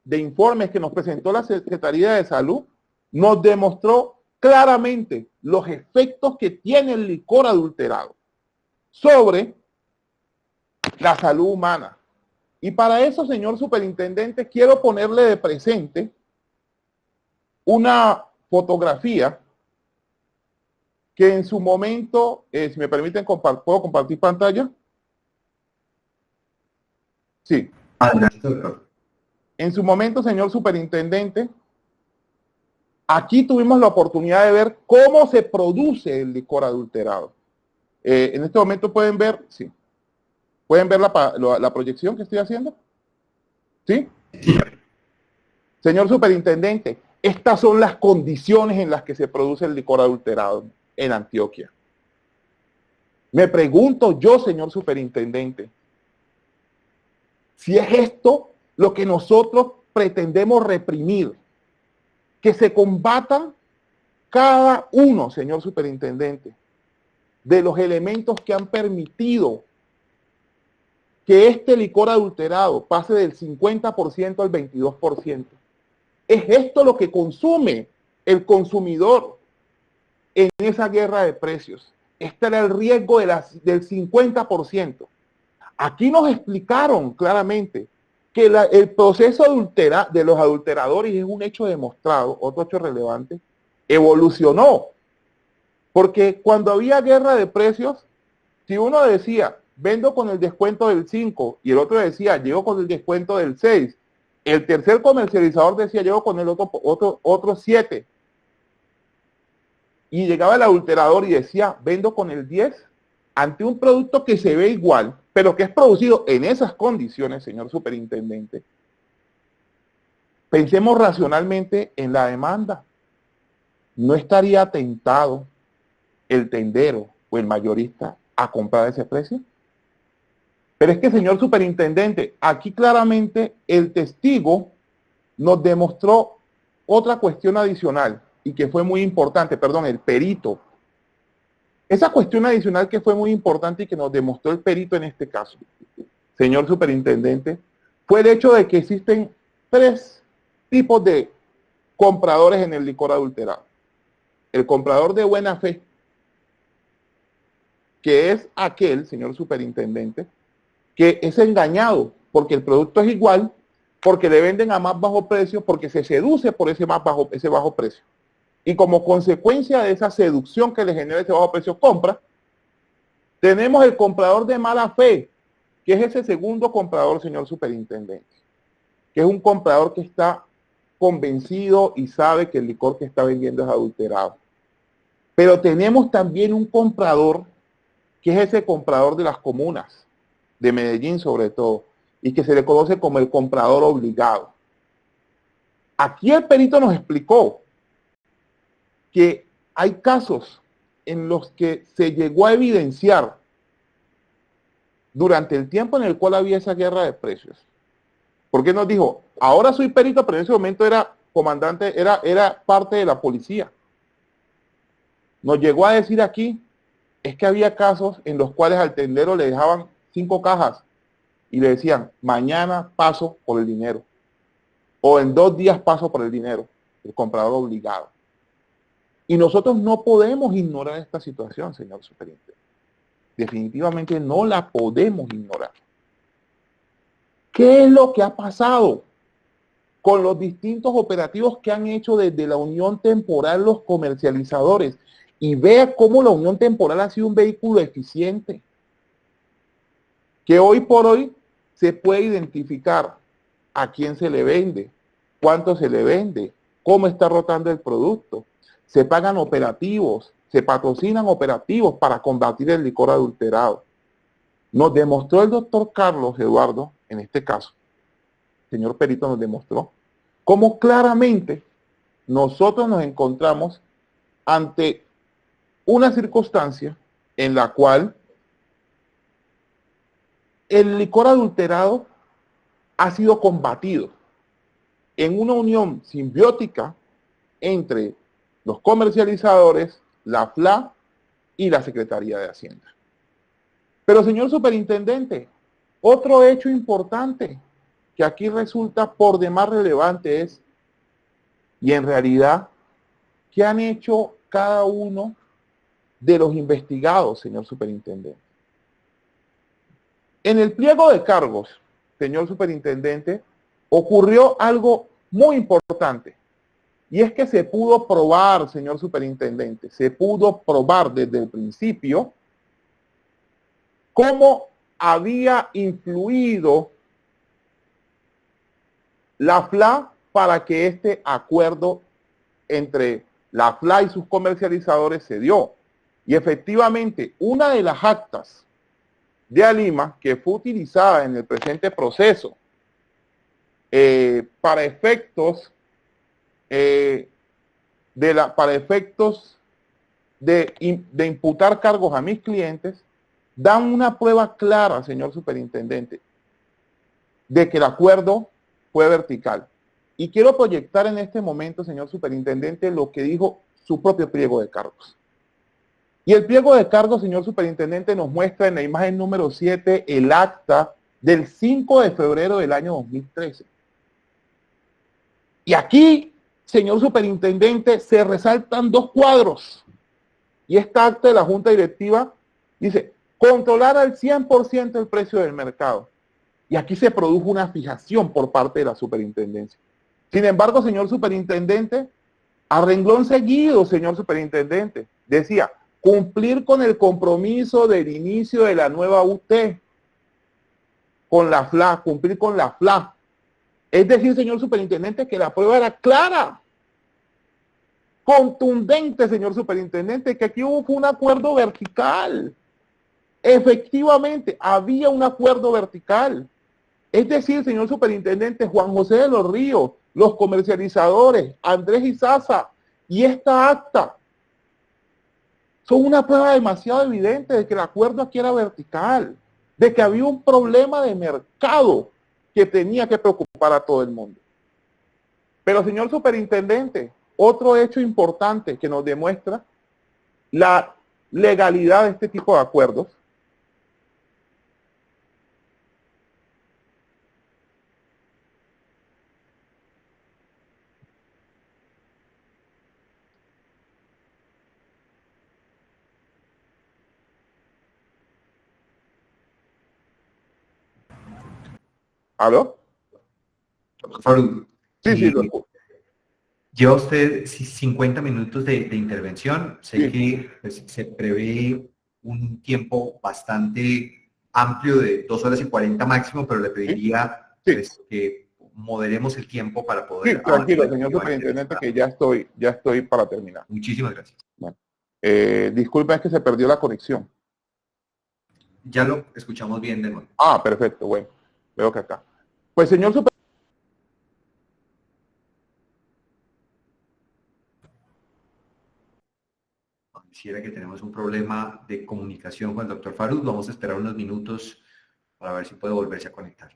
de informes que nos presentó la Secretaría de Salud nos demostró claramente los efectos que tiene el licor adulterado sobre la salud humana. Y para eso, señor superintendente, quiero ponerle de presente una fotografía que en su momento, si me permiten, ¿puedo compartir pantalla? Sí. Adelante, doctor. En su momento, señor superintendente, aquí tuvimos la oportunidad de ver cómo se produce el licor adulterado. En este momento pueden ver, sí. ¿Pueden ver la proyección que estoy haciendo? ¿Sí? Señor superintendente, estas son las condiciones en las que se produce el licor adulterado en Antioquia. Me pregunto yo, señor superintendente, si es esto lo que nosotros pretendemos reprimir, que se combatan cada uno, señor superintendente, de los elementos que han permitido que este licor adulterado pase del 50% al 22%. ¿Es esto lo que consume el consumidor en esa guerra de precios? Este era el riesgo del 50%. Aquí nos explicaron claramente que el proceso de los adulteradores es un hecho demostrado, otro hecho relevante, evolucionó. Porque cuando había guerra de precios, si uno decía, vendo con el descuento del 5, y el otro decía, llego con el descuento del 6, el tercer comercializador decía, llego con el otro 7, y llegaba el adulterador y decía, vendo con el 10, ante un producto que se ve igual, pero que es producido en esas condiciones, señor superintendente. Pensemos racionalmente en la demanda. ¿No estaría tentado el tendero o el mayorista a comprar ese precio? Pero es que, señor superintendente, aquí claramente el testigo nos demostró otra cuestión adicional y que fue muy importante, perdón, el perito. Esa cuestión adicional que fue muy importante y que nos demostró el perito en este caso, señor superintendente, fue el hecho de que existen 3 tipos de compradores en el licor adulterado. El comprador de buena fe, que es aquel, señor superintendente, que es engañado porque el producto es igual, porque le venden a más bajo precio, porque se seduce por ese bajo precio. Y como consecuencia de esa seducción que le genera ese bajo precio, compra. Tenemos el comprador de mala fe, que es ese segundo comprador, señor superintendente, que es un comprador que está convencido y sabe que el licor que está vendiendo es adulterado. Pero tenemos también un comprador, que es ese comprador de las comunas, de Medellín sobre todo, y que se le conoce como el comprador obligado. Aquí el perito nos explicó que hay casos en los que se llegó a evidenciar durante el tiempo en el cual había esa guerra de precios. Porque nos dijo, ahora soy perito, pero en ese momento era comandante, era parte de la policía. Nos llegó a decir aquí, es que había casos en los cuales al tendero le dejaban 5 cajas y le decían, mañana paso por el dinero. O en 2 días paso por el dinero, el comprador obligado. Y nosotros no podemos ignorar esta situación, señor superintendente. Definitivamente no la podemos ignorar. ¿Qué es lo que ha pasado con los distintos operativos que han hecho desde la Unión Temporal los comercializadores? Y vea cómo la Unión Temporal ha sido un vehículo eficiente, que hoy por hoy se puede identificar a quién se le vende, cuánto se le vende, cómo está rotando el producto. Se pagan operativos, se patrocinan operativos para combatir el licor adulterado. Nos demostró el doctor Carlos Eduardo, en este caso, señor perito nos demostró, cómo claramente nosotros nos encontramos ante una circunstancia en la cual el licor adulterado ha sido combatido en una unión simbiótica entre los comercializadores, la FLA y la Secretaría de Hacienda. Pero, señor superintendente, otro hecho importante que aquí resulta por demás relevante es, y en realidad, ¿qué han hecho cada uno de los investigados, señor superintendente? En el pliego de cargos, señor superintendente, ocurrió algo muy importante. Y es que se pudo probar, señor superintendente, se pudo probar desde el principio cómo había influido la FLA para que este acuerdo entre la FLA y sus comercializadores se dio. Y efectivamente, una de las actas de Alima que fue utilizada en el presente proceso para efectos de imputar cargos a mis clientes, dan una prueba clara, señor superintendente, de que el acuerdo fue vertical. Y quiero proyectar en este momento, señor superintendente, lo que dijo su propio pliego de cargos. Y el pliego de cargos, señor superintendente, nos muestra en la imagen número 7 el acta del 5 de febrero del año 2013. Y aquí, señor superintendente, se resaltan 2 cuadros. Y esta acta de la Junta Directiva dice, controlar al 100% el precio del mercado. Y aquí se produjo una fijación por parte de la superintendencia. Sin embargo, señor superintendente, a renglón seguido, señor superintendente, decía, cumplir con el compromiso del inicio de la nueva UT, con la FLA, cumplir con la FLA. Es decir, señor superintendente, que la prueba era clara, contundente, señor superintendente, que aquí hubo un acuerdo vertical. Efectivamente, había un acuerdo vertical. Es decir, señor superintendente, Juan José de los Ríos, los comercializadores, Andrés Izaza y esta acta son una prueba demasiado evidente de que el acuerdo aquí era vertical, de que había un problema de mercado que tenía que preocupar a todo el mundo. Pero, señor superintendente, otro hecho importante que nos demuestra la legalidad de este tipo de acuerdos ¿aló? Faruk, Sí, sí, lo escucho. lleva usted 50 minutos de intervención. Sé Sí. que pues, se prevé un tiempo bastante amplio de 2 horas y 40 máximo, pero le pediría Sí. pues, que moderemos el tiempo para poder... Sí, tranquilo, señor superintendente, que ya estoy para terminar. Muchísimas gracias. Bueno, disculpa, es que se perdió la conexión. Ya lo escuchamos bien de nuevo. Ah, perfecto, bueno, veo que acá. Pues, señor superintendente, Pareciera que tenemos un problema de comunicación con el doctor Faruk. Vamos a esperar unos minutos para ver si puede volverse a conectar.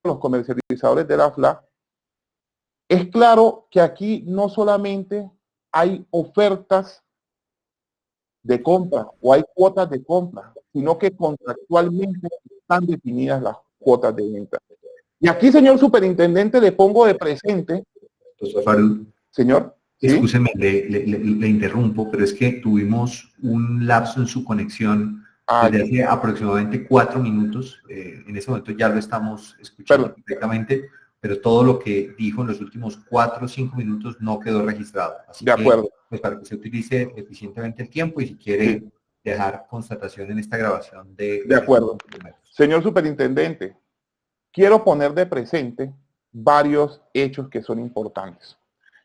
los comercializadores de la FLA, es claro que aquí no solamente hay ofertas de compra o hay cuotas de compra, sino que contractualmente están definidas las cuotas de venta. Y aquí, señor superintendente, le pongo de presente. Doctor Faruk. Señor. ¿Sí? Excúseme, le interrumpo, pero es que tuvimos un lapso en su conexión desde hace aproximadamente 4 minutos. En ese momento ya lo estamos escuchando perfectamente, pero todo lo que dijo en los últimos 4 o 5 minutos no quedó registrado. Así de acuerdo. Que, pues para que usted utilice eficientemente el tiempo y si quiere dejar constatación en esta grabación de acuerdo. Señor superintendente, quiero poner de presente varios hechos que son importantes.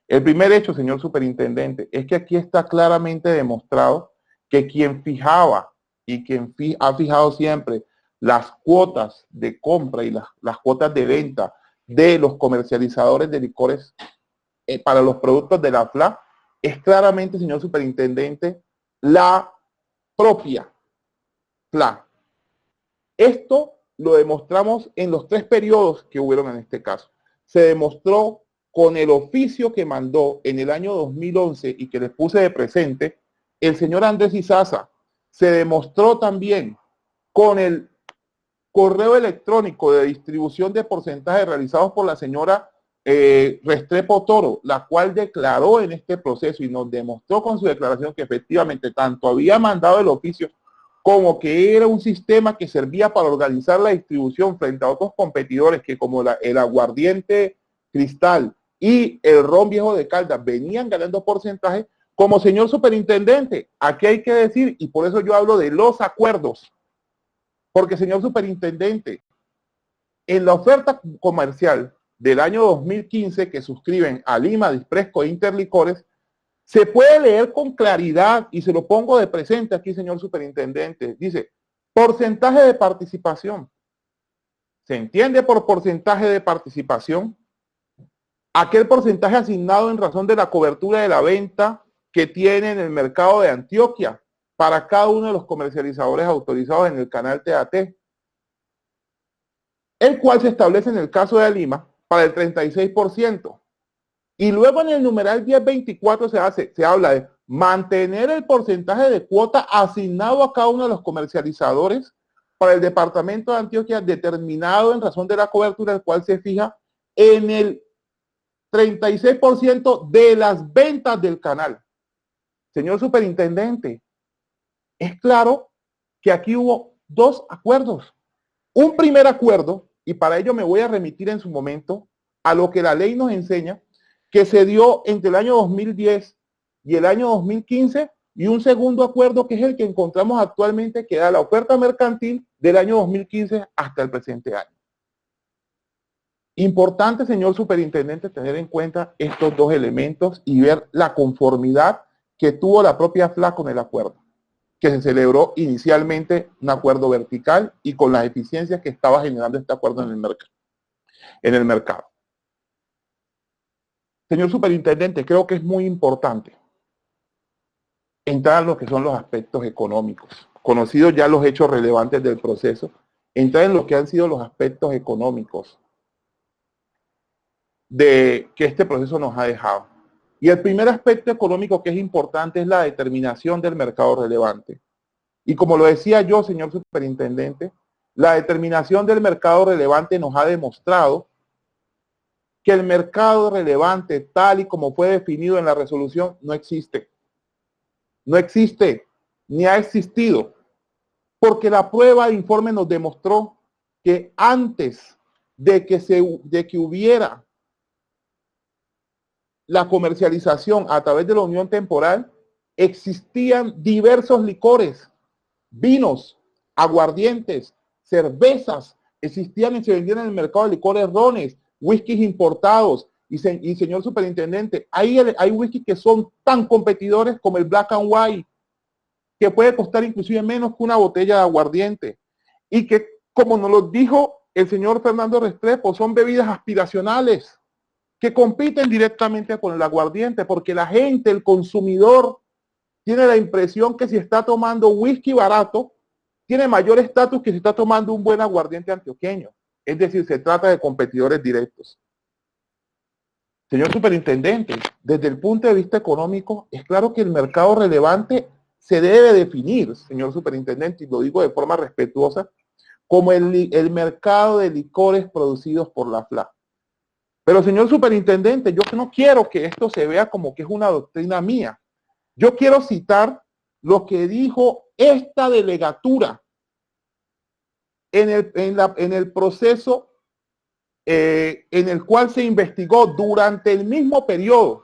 El primer hecho, señor superintendente, es que aquí está claramente demostrado que quien fijaba y quien ha fijado siempre las cuotas de compra y las cuotas de venta de los comercializadores de licores para los productos de la FLA es claramente, señor superintendente, la propia FLA. Esto lo demostramos en los 3 periodos que hubieron en este caso. Se demostró con el oficio que mandó en el año 2011 y que les puse de presente el señor Andrés Izaza. Se demostró también con el correo electrónico de distribución de porcentajes realizados por la señora Restrepo Toro, la cual declaró en este proceso y nos demostró con su declaración que efectivamente tanto había mandado el oficio como que era un sistema que servía para organizar la distribución frente a otros competidores que como el aguardiente Cristal y el ron viejo de Caldas venían ganando porcentaje, como señor superintendente, aquí hay que decir, y por eso yo hablo de los acuerdos, porque señor superintendente, en la oferta comercial del año 2015 que suscriben a Lima, Dispresco e Interlicores, se puede leer con claridad, y se lo pongo de presente aquí, señor superintendente, dice, porcentaje de participación. ¿Se entiende por porcentaje de participación? Aquel porcentaje asignado en razón de la cobertura de la venta que tiene en el mercado de Antioquia para cada uno de los comercializadores autorizados en el canal TAT, el cual se establece en el caso de Lima para el 36%. Y luego en el numeral 1024 se habla de mantener el porcentaje de cuota asignado a cada uno de los comercializadores para el departamento de Antioquia determinado en razón de la cobertura, el cual se fija en el 36% de las ventas del canal. Señor superintendente, es claro que aquí hubo dos acuerdos. Un primer acuerdo, y para ello me voy a remitir en su momento a lo que la ley nos enseña, que se dio entre el año 2010 y el año 2015, y un segundo acuerdo que es el que encontramos actualmente, que da la oferta mercantil del año 2015 hasta el presente año. Importante, señor superintendente, tener en cuenta estos dos elementos y ver la conformidad que tuvo la propia FLA con el acuerdo, que se celebró inicialmente un acuerdo vertical y con las eficiencias que estaba generando este acuerdo en el mercado. Señor superintendente, creo que es muy importante entrar en lo que son los aspectos económicos, conocidos ya los hechos relevantes del proceso, entrar en lo que han sido los aspectos económicos de que este proceso nos ha dejado. Y el primer aspecto económico que es importante es la determinación del mercado relevante. Y como lo decía yo, señor superintendente, la determinación del mercado relevante nos ha demostrado que el mercado relevante, tal y como fue definido en la resolución, no existe. No existe, ni ha existido, porque la prueba de informe nos demostró que antes de que hubiera la comercialización a través de la unión temporal, existían diversos licores, vinos, aguardientes, cervezas, existían y se vendían en el mercado de licores, rones, whiskies importados, y señor superintendente, hay whisky que son tan competidores como el Black and White, que puede costar inclusive menos que una botella de aguardiente, y que, como nos lo dijo el señor Fernando Restrepo, son bebidas aspiracionales que compiten directamente con el aguardiente, porque la gente, el consumidor, tiene la impresión que si está tomando whisky barato, tiene mayor estatus que si está tomando un buen aguardiente antioqueño. Es decir, se trata de competidores directos. Señor superintendente, desde el punto de vista económico, es claro que el mercado relevante se debe definir, señor superintendente, y lo digo de forma respetuosa, como el mercado de licores producidos por la FLA. Pero, señor superintendente, yo no quiero que esto se vea como que es una doctrina mía. Yo quiero citar lo que dijo esta delegatura en el proceso en el cual se investigó durante el mismo periodo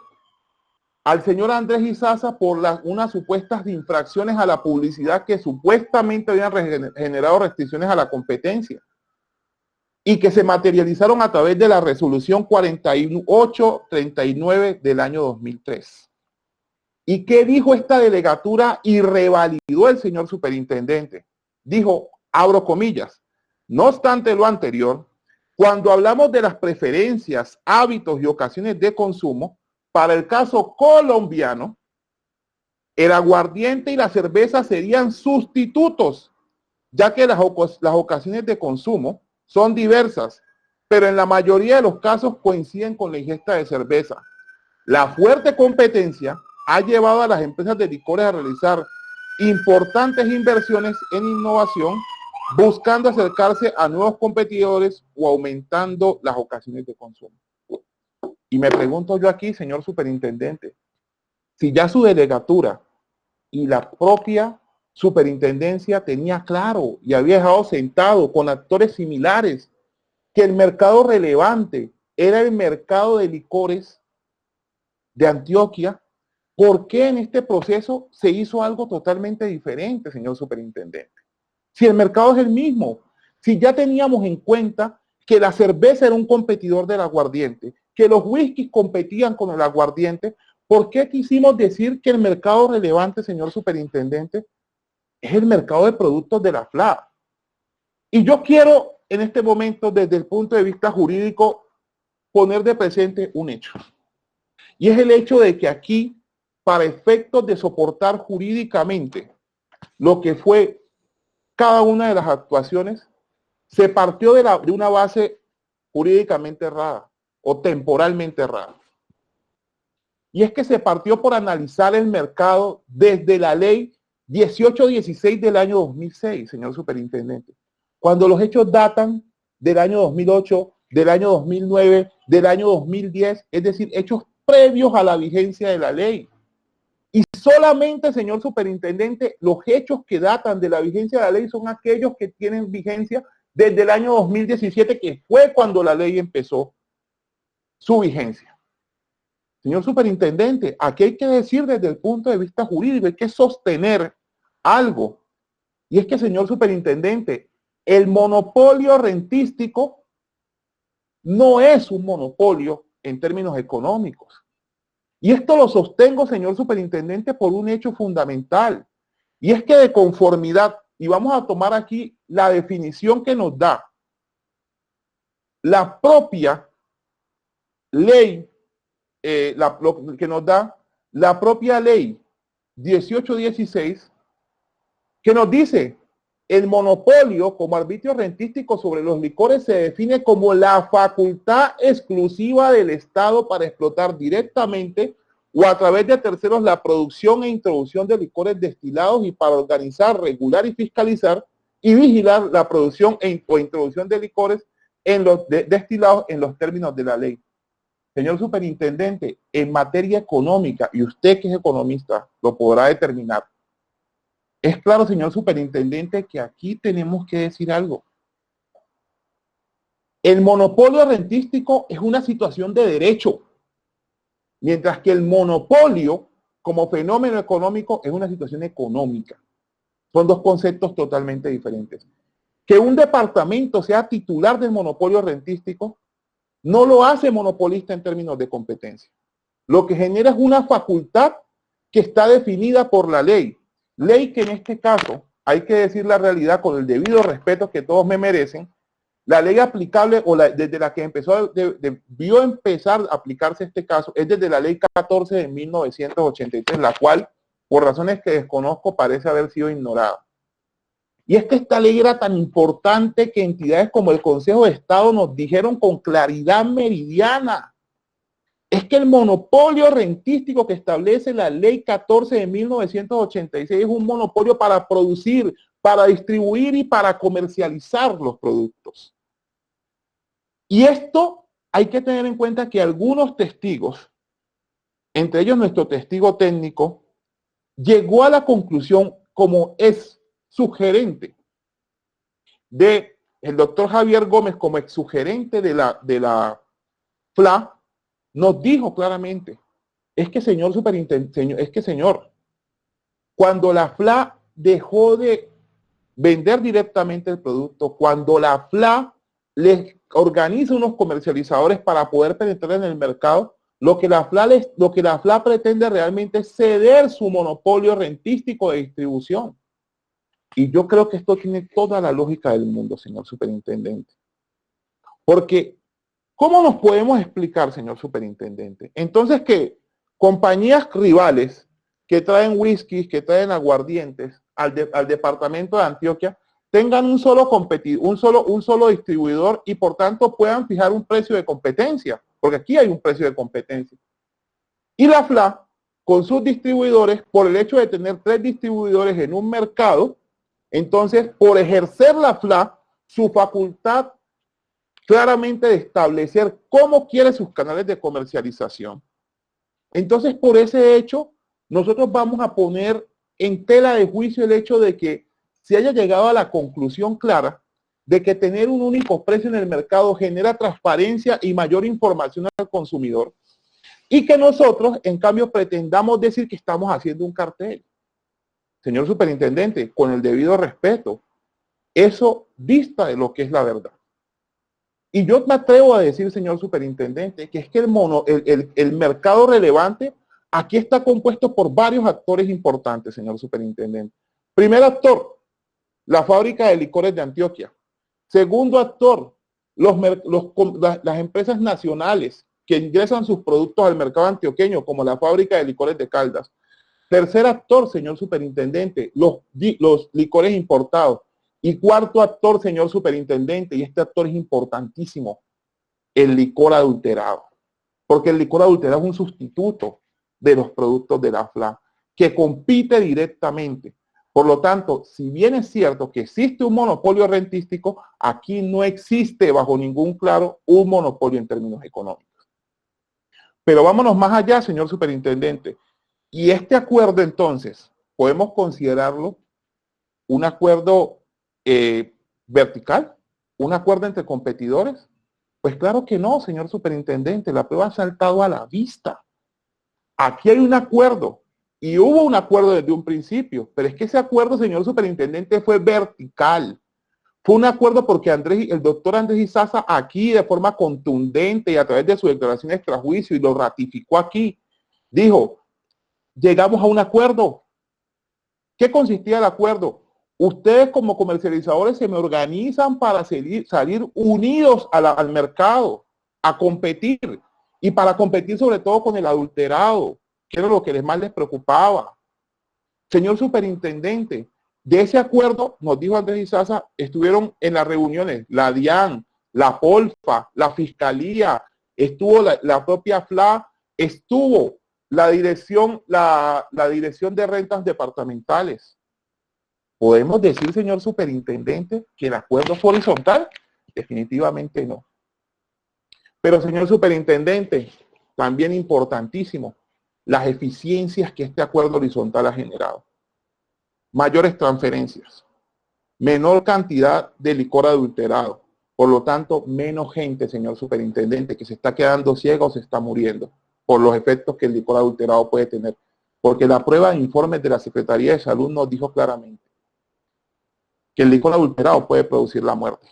al señor Andrés Izaza por unas supuestas infracciones a la publicidad que supuestamente habían generado restricciones a la competencia y que se materializaron a través de la resolución 4839 del año 2003. ¿Y qué dijo esta delegatura y revalidó el señor superintendente? Dijo, abro comillas, no obstante lo anterior, cuando hablamos de las preferencias, hábitos y ocasiones de consumo, para el caso colombiano, el aguardiente y la cerveza serían sustitutos, ya que las ocasiones de consumo son diversas, pero en la mayoría de los casos coinciden con la ingesta de cerveza. La fuerte competencia ha llevado a las empresas de licores a realizar importantes inversiones en innovación, buscando acercarse a nuevos competidores o aumentando las ocasiones de consumo. Y me pregunto yo aquí, señor superintendente, si ya su delegatura y la propia superintendencia tenía claro y había dejado sentado con actores similares que el mercado relevante era el mercado de licores de Antioquia, ¿por qué en este proceso se hizo algo totalmente diferente, señor superintendente? Si el mercado es el mismo, si ya teníamos en cuenta que la cerveza era un competidor del aguardiente, que los whiskies competían con el aguardiente, ¿por qué quisimos decir que el mercado relevante, señor superintendente, es el mercado de productos de la FLA? Y yo quiero en este momento, desde el punto de vista jurídico, poner de presente un hecho. Y es el hecho de que aquí, para efectos de soportar jurídicamente lo que fue cada una de las actuaciones, se partió de una base jurídicamente errada o temporalmente errada. Y es que se partió por analizar el mercado desde la ley 1816 del año 2006, señor superintendente, cuando los hechos datan del año 2008, del año 2009, del año 2010, es decir, hechos previos a la vigencia de la ley. Y solamente, señor superintendente, los hechos que datan de la vigencia de la ley son aquellos que tienen vigencia desde el año 2017, que fue cuando la ley empezó su vigencia. Señor superintendente, aquí hay que decir desde el punto de vista jurídico, hay que sostener algo. Y es que, señor superintendente, el monopolio rentístico no es un monopolio en términos económicos. Y esto lo sostengo, señor superintendente, por un hecho fundamental. Y es que de conformidad, y vamos a tomar aquí la definición que nos da la propia ley, que nos da la propia ley 1816, que nos dice, el monopolio como arbitrio rentístico sobre los licores se define como la facultad exclusiva del Estado para explotar directamente o a través de terceros la producción e introducción de licores destilados y para organizar, regular y fiscalizar y vigilar la producción o introducción de licores en los destilados en los términos de la ley. Señor superintendente, en materia económica, y usted que es economista lo podrá determinar, es claro, señor superintendente, que aquí tenemos que decir algo. El monopolio rentístico es una situación de derecho, mientras que el monopolio como fenómeno económico es una situación económica. Son dos conceptos totalmente diferentes. Que un departamento sea titular del monopolio rentístico no lo hace monopolista en términos de competencia. Lo que genera es una facultad que está definida por la ley. Ley que en este caso, hay que decir la realidad con el debido respeto que todos me merecen, la ley aplicable o desde la que debió empezar a aplicarse este caso es desde la ley 14 de 1983, la cual, por razones que desconozco, parece haber sido ignorada. Y es que esta ley era tan importante que entidades como el Consejo de Estado nos dijeron con claridad meridiana. Es que el monopolio rentístico que establece la ley 14 de 1986 es un monopolio para producir, para distribuir y para comercializar los productos. Y esto hay que tener en cuenta que algunos testigos, entre ellos nuestro testigo técnico, llegó a la conclusión, como es sugerente de el doctor Javier Gómez como exsugerente de la FLA, nos dijo claramente, es que señor superintendente, señor, cuando la FLA dejó de vender directamente el producto, cuando la FLA les organiza unos comercializadores para poder penetrar en el mercado, lo que la FLA pretende realmente es ceder su monopolio rentístico de distribución. Y yo creo que esto tiene toda la lógica del mundo, señor superintendente. Porque, ¿cómo nos podemos explicar, señor superintendente? Entonces que compañías rivales que traen whiskies, que traen aguardientes al departamento de Antioquia, tengan un solo distribuidor y por tanto puedan fijar un precio de competencia, porque aquí hay un precio de competencia. Y la FLA, con sus distribuidores, por el hecho de tener 3 distribuidores en un mercado, entonces, por ejercer la FLA, su facultad claramente de establecer cómo quiere sus canales de comercialización. Entonces, por ese hecho, nosotros vamos a poner en tela de juicio el hecho de que se haya llegado a la conclusión clara de que tener un único precio en el mercado genera transparencia y mayor información al consumidor, y que nosotros, en cambio, pretendamos decir que estamos haciendo un cartel. Señor superintendente, con el debido respeto, eso dista de lo que es la verdad. Y yo me atrevo a decir, señor superintendente, que es que el mercado relevante aquí está compuesto por varios actores importantes, señor superintendente. Primer actor, la fábrica de licores de Antioquia. Segundo actor, las empresas nacionales que ingresan sus productos al mercado antioqueño, como la fábrica de licores de Caldas. Tercer actor, señor superintendente, los licores importados. Y cuarto actor, señor superintendente, y este actor es importantísimo, el licor adulterado. Porque el licor adulterado es un sustituto de los productos de la FLA, que compite directamente. Por lo tanto, si bien es cierto que existe un monopolio rentístico, aquí no existe bajo ningún claro un monopolio en términos económicos. Pero vámonos más allá, señor superintendente. Y este acuerdo, entonces, ¿podemos considerarlo un acuerdo vertical? ¿Un acuerdo entre competidores? Pues claro que no, señor superintendente. La prueba ha saltado a la vista. Aquí hay un acuerdo. Y hubo un acuerdo desde un principio. Pero es que ese acuerdo, señor superintendente, fue vertical. Fue un acuerdo porque el doctor Andrés Izaza aquí de forma contundente y a través de su declaración extrajuicio, y lo ratificó aquí, dijo, llegamos a un acuerdo. ¿Qué consistía el acuerdo? Ustedes como comercializadores se me organizan para salir unidos al mercado, a competir, y para competir sobre todo con el adulterado, que era lo que más les preocupaba. Señor superintendente, de ese acuerdo, nos dijo Andrés Izaza, estuvieron en las reuniones la DIAN, la POLFA, la Fiscalía, estuvo la propia FLA, estuvo la dirección de rentas departamentales. ¿Podemos decir, señor superintendente, que el acuerdo fue horizontal? Definitivamente no. Pero, señor superintendente, también importantísimo, las eficiencias que este acuerdo horizontal ha generado. Mayores transferencias, menor cantidad de licor adulterado, por lo tanto, menos gente, señor superintendente, que se está quedando ciega o se está muriendo por los efectos que el licor adulterado puede tener. Porque la prueba de informes de la Secretaría de Salud nos dijo claramente que el licor adulterado puede producir la muerte.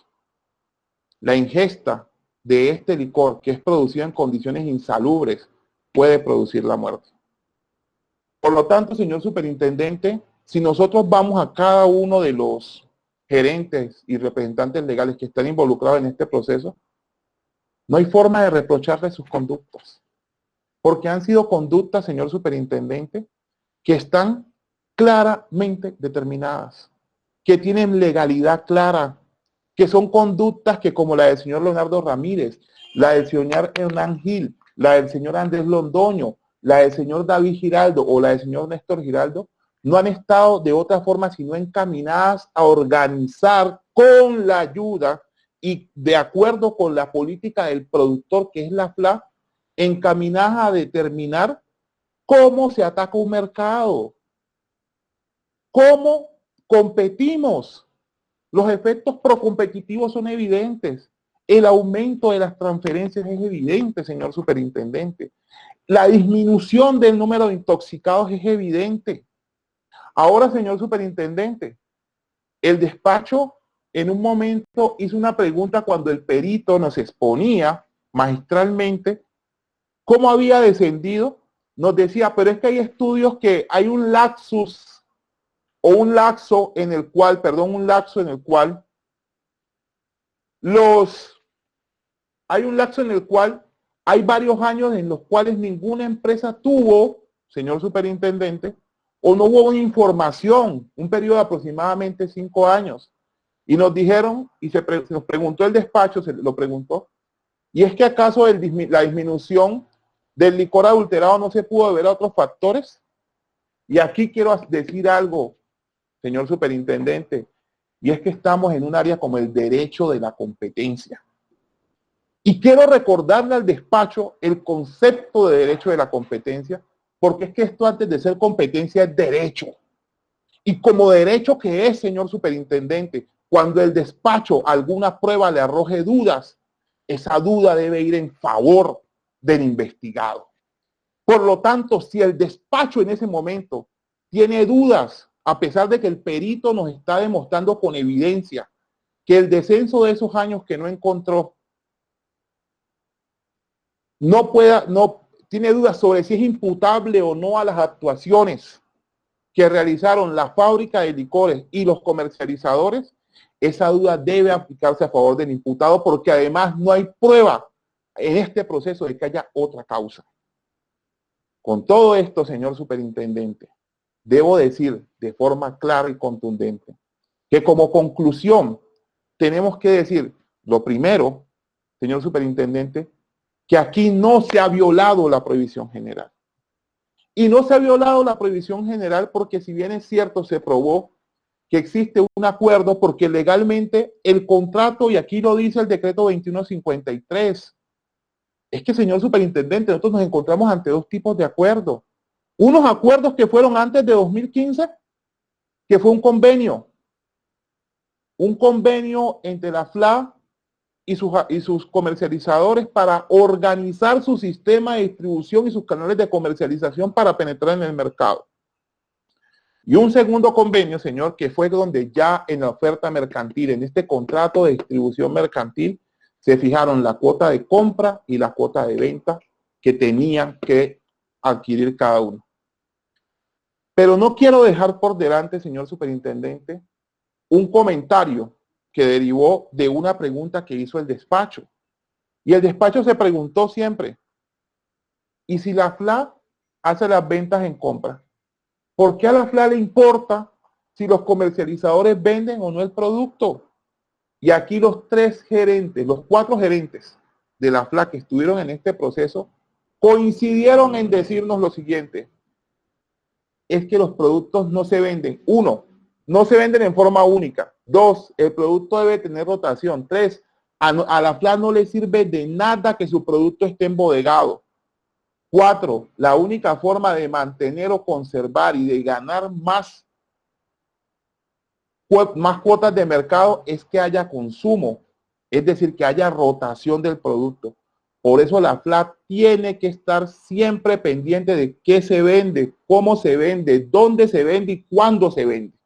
La ingesta de este licor, que es producido en condiciones insalubres, puede producir la muerte. Por lo tanto, señor superintendente, si nosotros vamos a cada uno de los gerentes y representantes legales que están involucrados en este proceso, no hay forma de reprocharles sus conductas. Porque han sido conductas, señor superintendente, que están claramente determinadas, que tienen legalidad clara, que son conductas que, como la del señor Leonardo Ramírez, la del señor Hernán Gil, la del señor Andrés Londoño, la del señor David Giraldo o la del señor Néstor Giraldo, no han estado de otra forma sino encaminadas a organizar con la ayuda y de acuerdo con la política del productor, que es la FLA, encaminadas a determinar cómo se ataca un mercado, cómo competimos. Los efectos procompetitivos son evidentes. El aumento de las transferencias es evidente, señor superintendente. La disminución del número de intoxicados es evidente. Ahora, señor superintendente, el despacho en un momento hizo una pregunta cuando el perito nos exponía magistralmente cómo había descendido. Nos decía, pero es que hay estudios que hay un lapsus o un lapso en el cual, hay varios años en los cuales ninguna empresa tuvo, señor superintendente, o no hubo una información, un periodo de aproximadamente 5 años. Y nos dijeron, y nos preguntó el despacho, se lo preguntó, y es que acaso la disminución del licor adulterado no se pudo deber a otros factores. Y aquí quiero decir algo, señor superintendente, y es que estamos en un área como el derecho de la competencia. Y quiero recordarle al despacho el concepto de derecho de la competencia, porque es que esto antes de ser competencia es derecho. Y como derecho que es, señor superintendente, Cuando el despacho alguna prueba le arroje dudas, esa duda debe ir en favor del investigado. Por lo tanto, si el despacho en ese momento tiene dudas, a pesar de que el perito nos está demostrando con evidencia que el descenso de esos años que no encontró no tiene dudas sobre si es imputable o no a las actuaciones que realizaron la fábrica de licores y los comercializadores, esa duda debe aplicarse a favor del imputado porque además no hay prueba en este proceso de que haya otra causa. Con todo esto, señor superintendente, debo decir de forma clara y contundente que como conclusión tenemos que decir, lo primero, señor superintendente, que aquí no se ha violado la prohibición general. Y no se ha violado la prohibición general porque si bien es cierto, se probó que existe un acuerdo porque legalmente el contrato, y aquí lo dice el decreto 2153, es que, señor superintendente, nosotros nos encontramos ante dos tipos de acuerdos. Unos acuerdos que fueron antes de 2015, que fue un convenio entre la FLA y sus comercializadores para organizar su sistema de distribución y sus canales de comercialización para penetrar en el mercado. Y un segundo convenio, señor, que fue donde ya en la oferta mercantil, en este contrato de distribución mercantil, se fijaron la cuota de compra y la cuota de venta que tenían que adquirir cada uno. Pero no quiero dejar por delante, señor superintendente, un comentario que derivó de una pregunta que hizo el despacho. Y el despacho se preguntó siempre, ¿y si la FLA hace las ventas en compra? ¿Por qué a la FLA le importa si los comercializadores venden o no el producto? Y aquí los cuatro gerentes de la FLA que estuvieron en este proceso coincidieron en decirnos lo siguiente: es que los productos no se venden. 1, no se venden en forma única. 2, el producto debe tener rotación. 3, a la FLA no le sirve de nada que su producto esté embodegado. 4, la única forma de mantener o conservar y de ganar más cuotas de mercado es que haya consumo, es decir, que haya rotación del producto. Por eso la FLA tiene que estar siempre pendiente de qué se vende, cómo se vende, dónde se vende y cuándo se vende.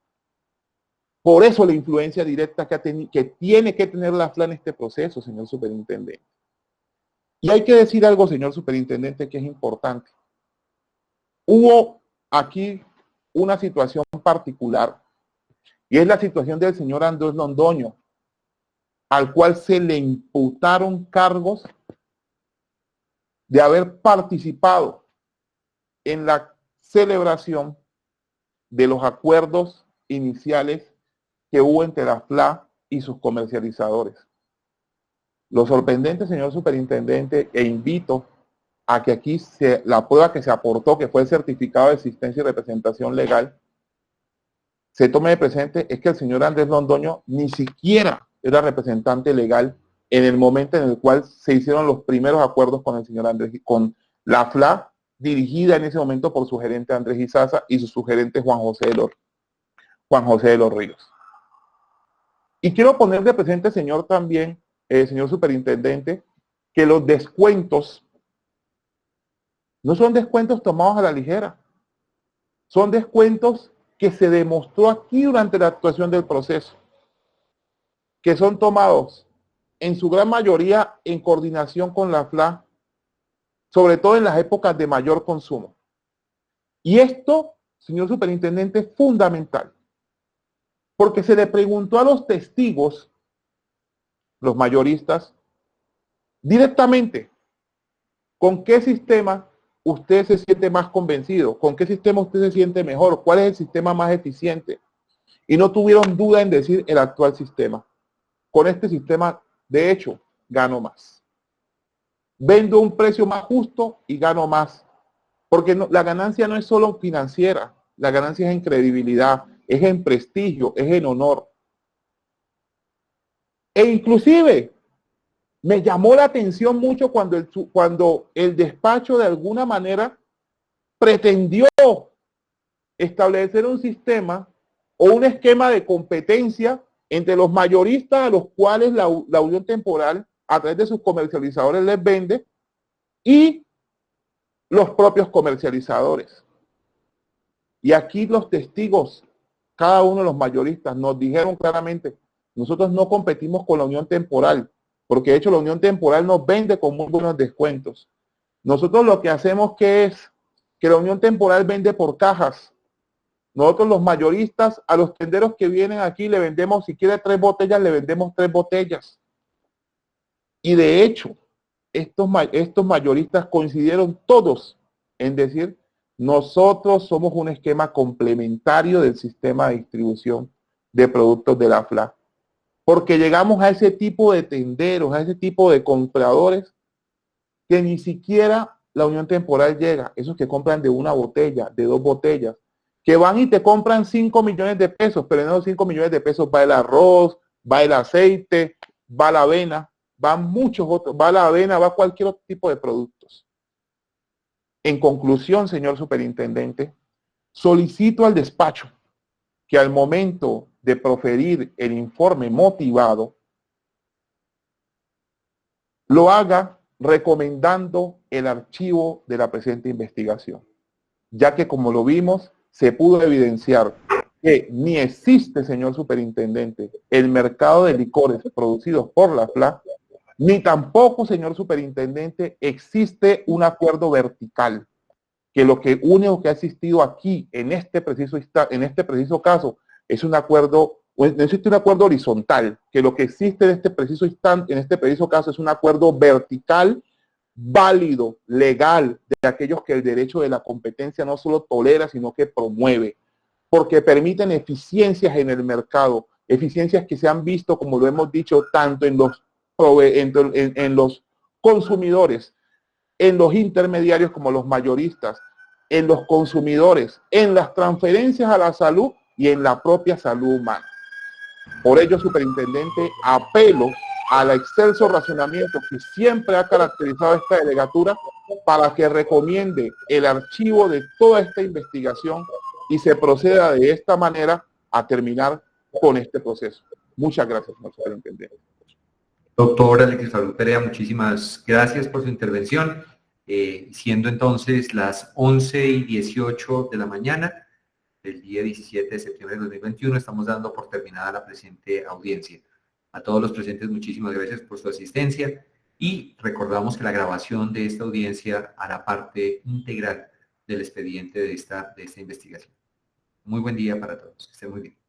Por eso la influencia directa que tiene que tener la FLA en este proceso, señor superintendente. Y hay que decir algo, señor superintendente, que es importante. Hubo aquí una situación particular, y es la situación del señor Andrés Londoño, al cual se le imputaron cargos de haber participado en la celebración de los acuerdos iniciales que hubo entre la FLA y sus comercializadores. Lo sorprendente, señor superintendente, e invito a que aquí la prueba que se aportó, que fue el certificado de existencia y representación legal, se tome de presente, es que el señor Andrés Londoño ni siquiera era representante legal en el momento en el cual se hicieron los primeros acuerdos con el señor Andrés, con la FLA, dirigida en ese momento por su gerente Andrés Izaza y su sugerente Juan José de los Ríos. Y quiero poner de presente, señor, también, señor superintendente, que los descuentos no son descuentos tomados a la ligera. Son descuentos que se demostró aquí durante la actuación del proceso, que son tomados en su gran mayoría en coordinación con la FLA, sobre todo en las épocas de mayor consumo. Y esto, señor superintendente, es fundamental, porque se le preguntó a los testigos, los mayoristas, directamente, ¿con qué sistema usted se siente más convencido? ¿Con qué sistema usted se siente mejor? ¿Cuál es el sistema más eficiente? Y no tuvieron duda en decir el actual sistema. Con este sistema, de hecho, gano más. Vendo un precio más justo y gano más. Porque la ganancia no es solo financiera, la ganancia es en credibilidad, es en prestigio, es en honor. E inclusive, me llamó la atención mucho cuando el despacho de alguna manera pretendió establecer un sistema o un esquema de competencia entre los mayoristas a los cuales la unión temporal a través de sus comercializadores les vende y los propios comercializadores. Y aquí los testigos, cada uno de los mayoristas, nos dijeron claramente, nosotros no competimos con la unión temporal, porque de hecho la unión temporal nos vende con muy buenos descuentos. Nosotros lo que hacemos es que la unión temporal vende por cajas. Nosotros los mayoristas, a los tenderos que vienen aquí le vendemos, si quiere 3 botellas, le vendemos 3 botellas. Y de hecho, estos mayoristas coincidieron todos en decir, nosotros somos un esquema complementario del sistema de distribución de productos de la FLA. Porque llegamos a ese tipo de tenderos, a ese tipo de compradores que ni siquiera la unión temporal llega. Esos que compran de 1 botella, de 2 botellas, que van y te compran 5 millones de pesos, pero en esos 5 millones de pesos va el arroz, va el aceite, va la avena, van muchos otros, va la avena, va cualquier otro tipo de productos. En conclusión, señor superintendente, solicito al despacho que al momento de proferir el informe motivado, lo haga recomendando el archivo de la presente investigación, ya que como lo vimos, se pudo evidenciar que ni existe, señor superintendente, el mercado de licores producidos por la FLA, ni tampoco, señor superintendente, existe un acuerdo vertical, que lo que único que ha existido aquí, en este preciso caso, es un acuerdo, no existe un acuerdo horizontal, que lo que existe en este preciso caso es un acuerdo vertical, válido, legal, de aquellos que el derecho de la competencia no solo tolera, sino que promueve, porque permiten eficiencias en el mercado, eficiencias que se han visto, como lo hemos dicho, tanto en los consumidores, en los intermediarios como los mayoristas, en los consumidores, en las transferencias a la salud y en la propia salud humana. Por ello, superintendente, apelo al excelso razonamiento que siempre ha caracterizado esta delegatura para que recomiende el archivo de toda esta investigación y se proceda de esta manera a terminar con este proceso. Muchas gracias, señor superintendente. Doctor Alexis Fabián Perea, muchísimas gracias por su intervención. Siendo entonces las 11:18 de la mañana del día 17 de septiembre de 2021, estamos dando por terminada la presente audiencia. A todos los presentes, muchísimas gracias por su asistencia y recordamos que la grabación de esta audiencia hará parte integral del expediente de esta investigación. Muy buen día para todos. Que estén muy bien.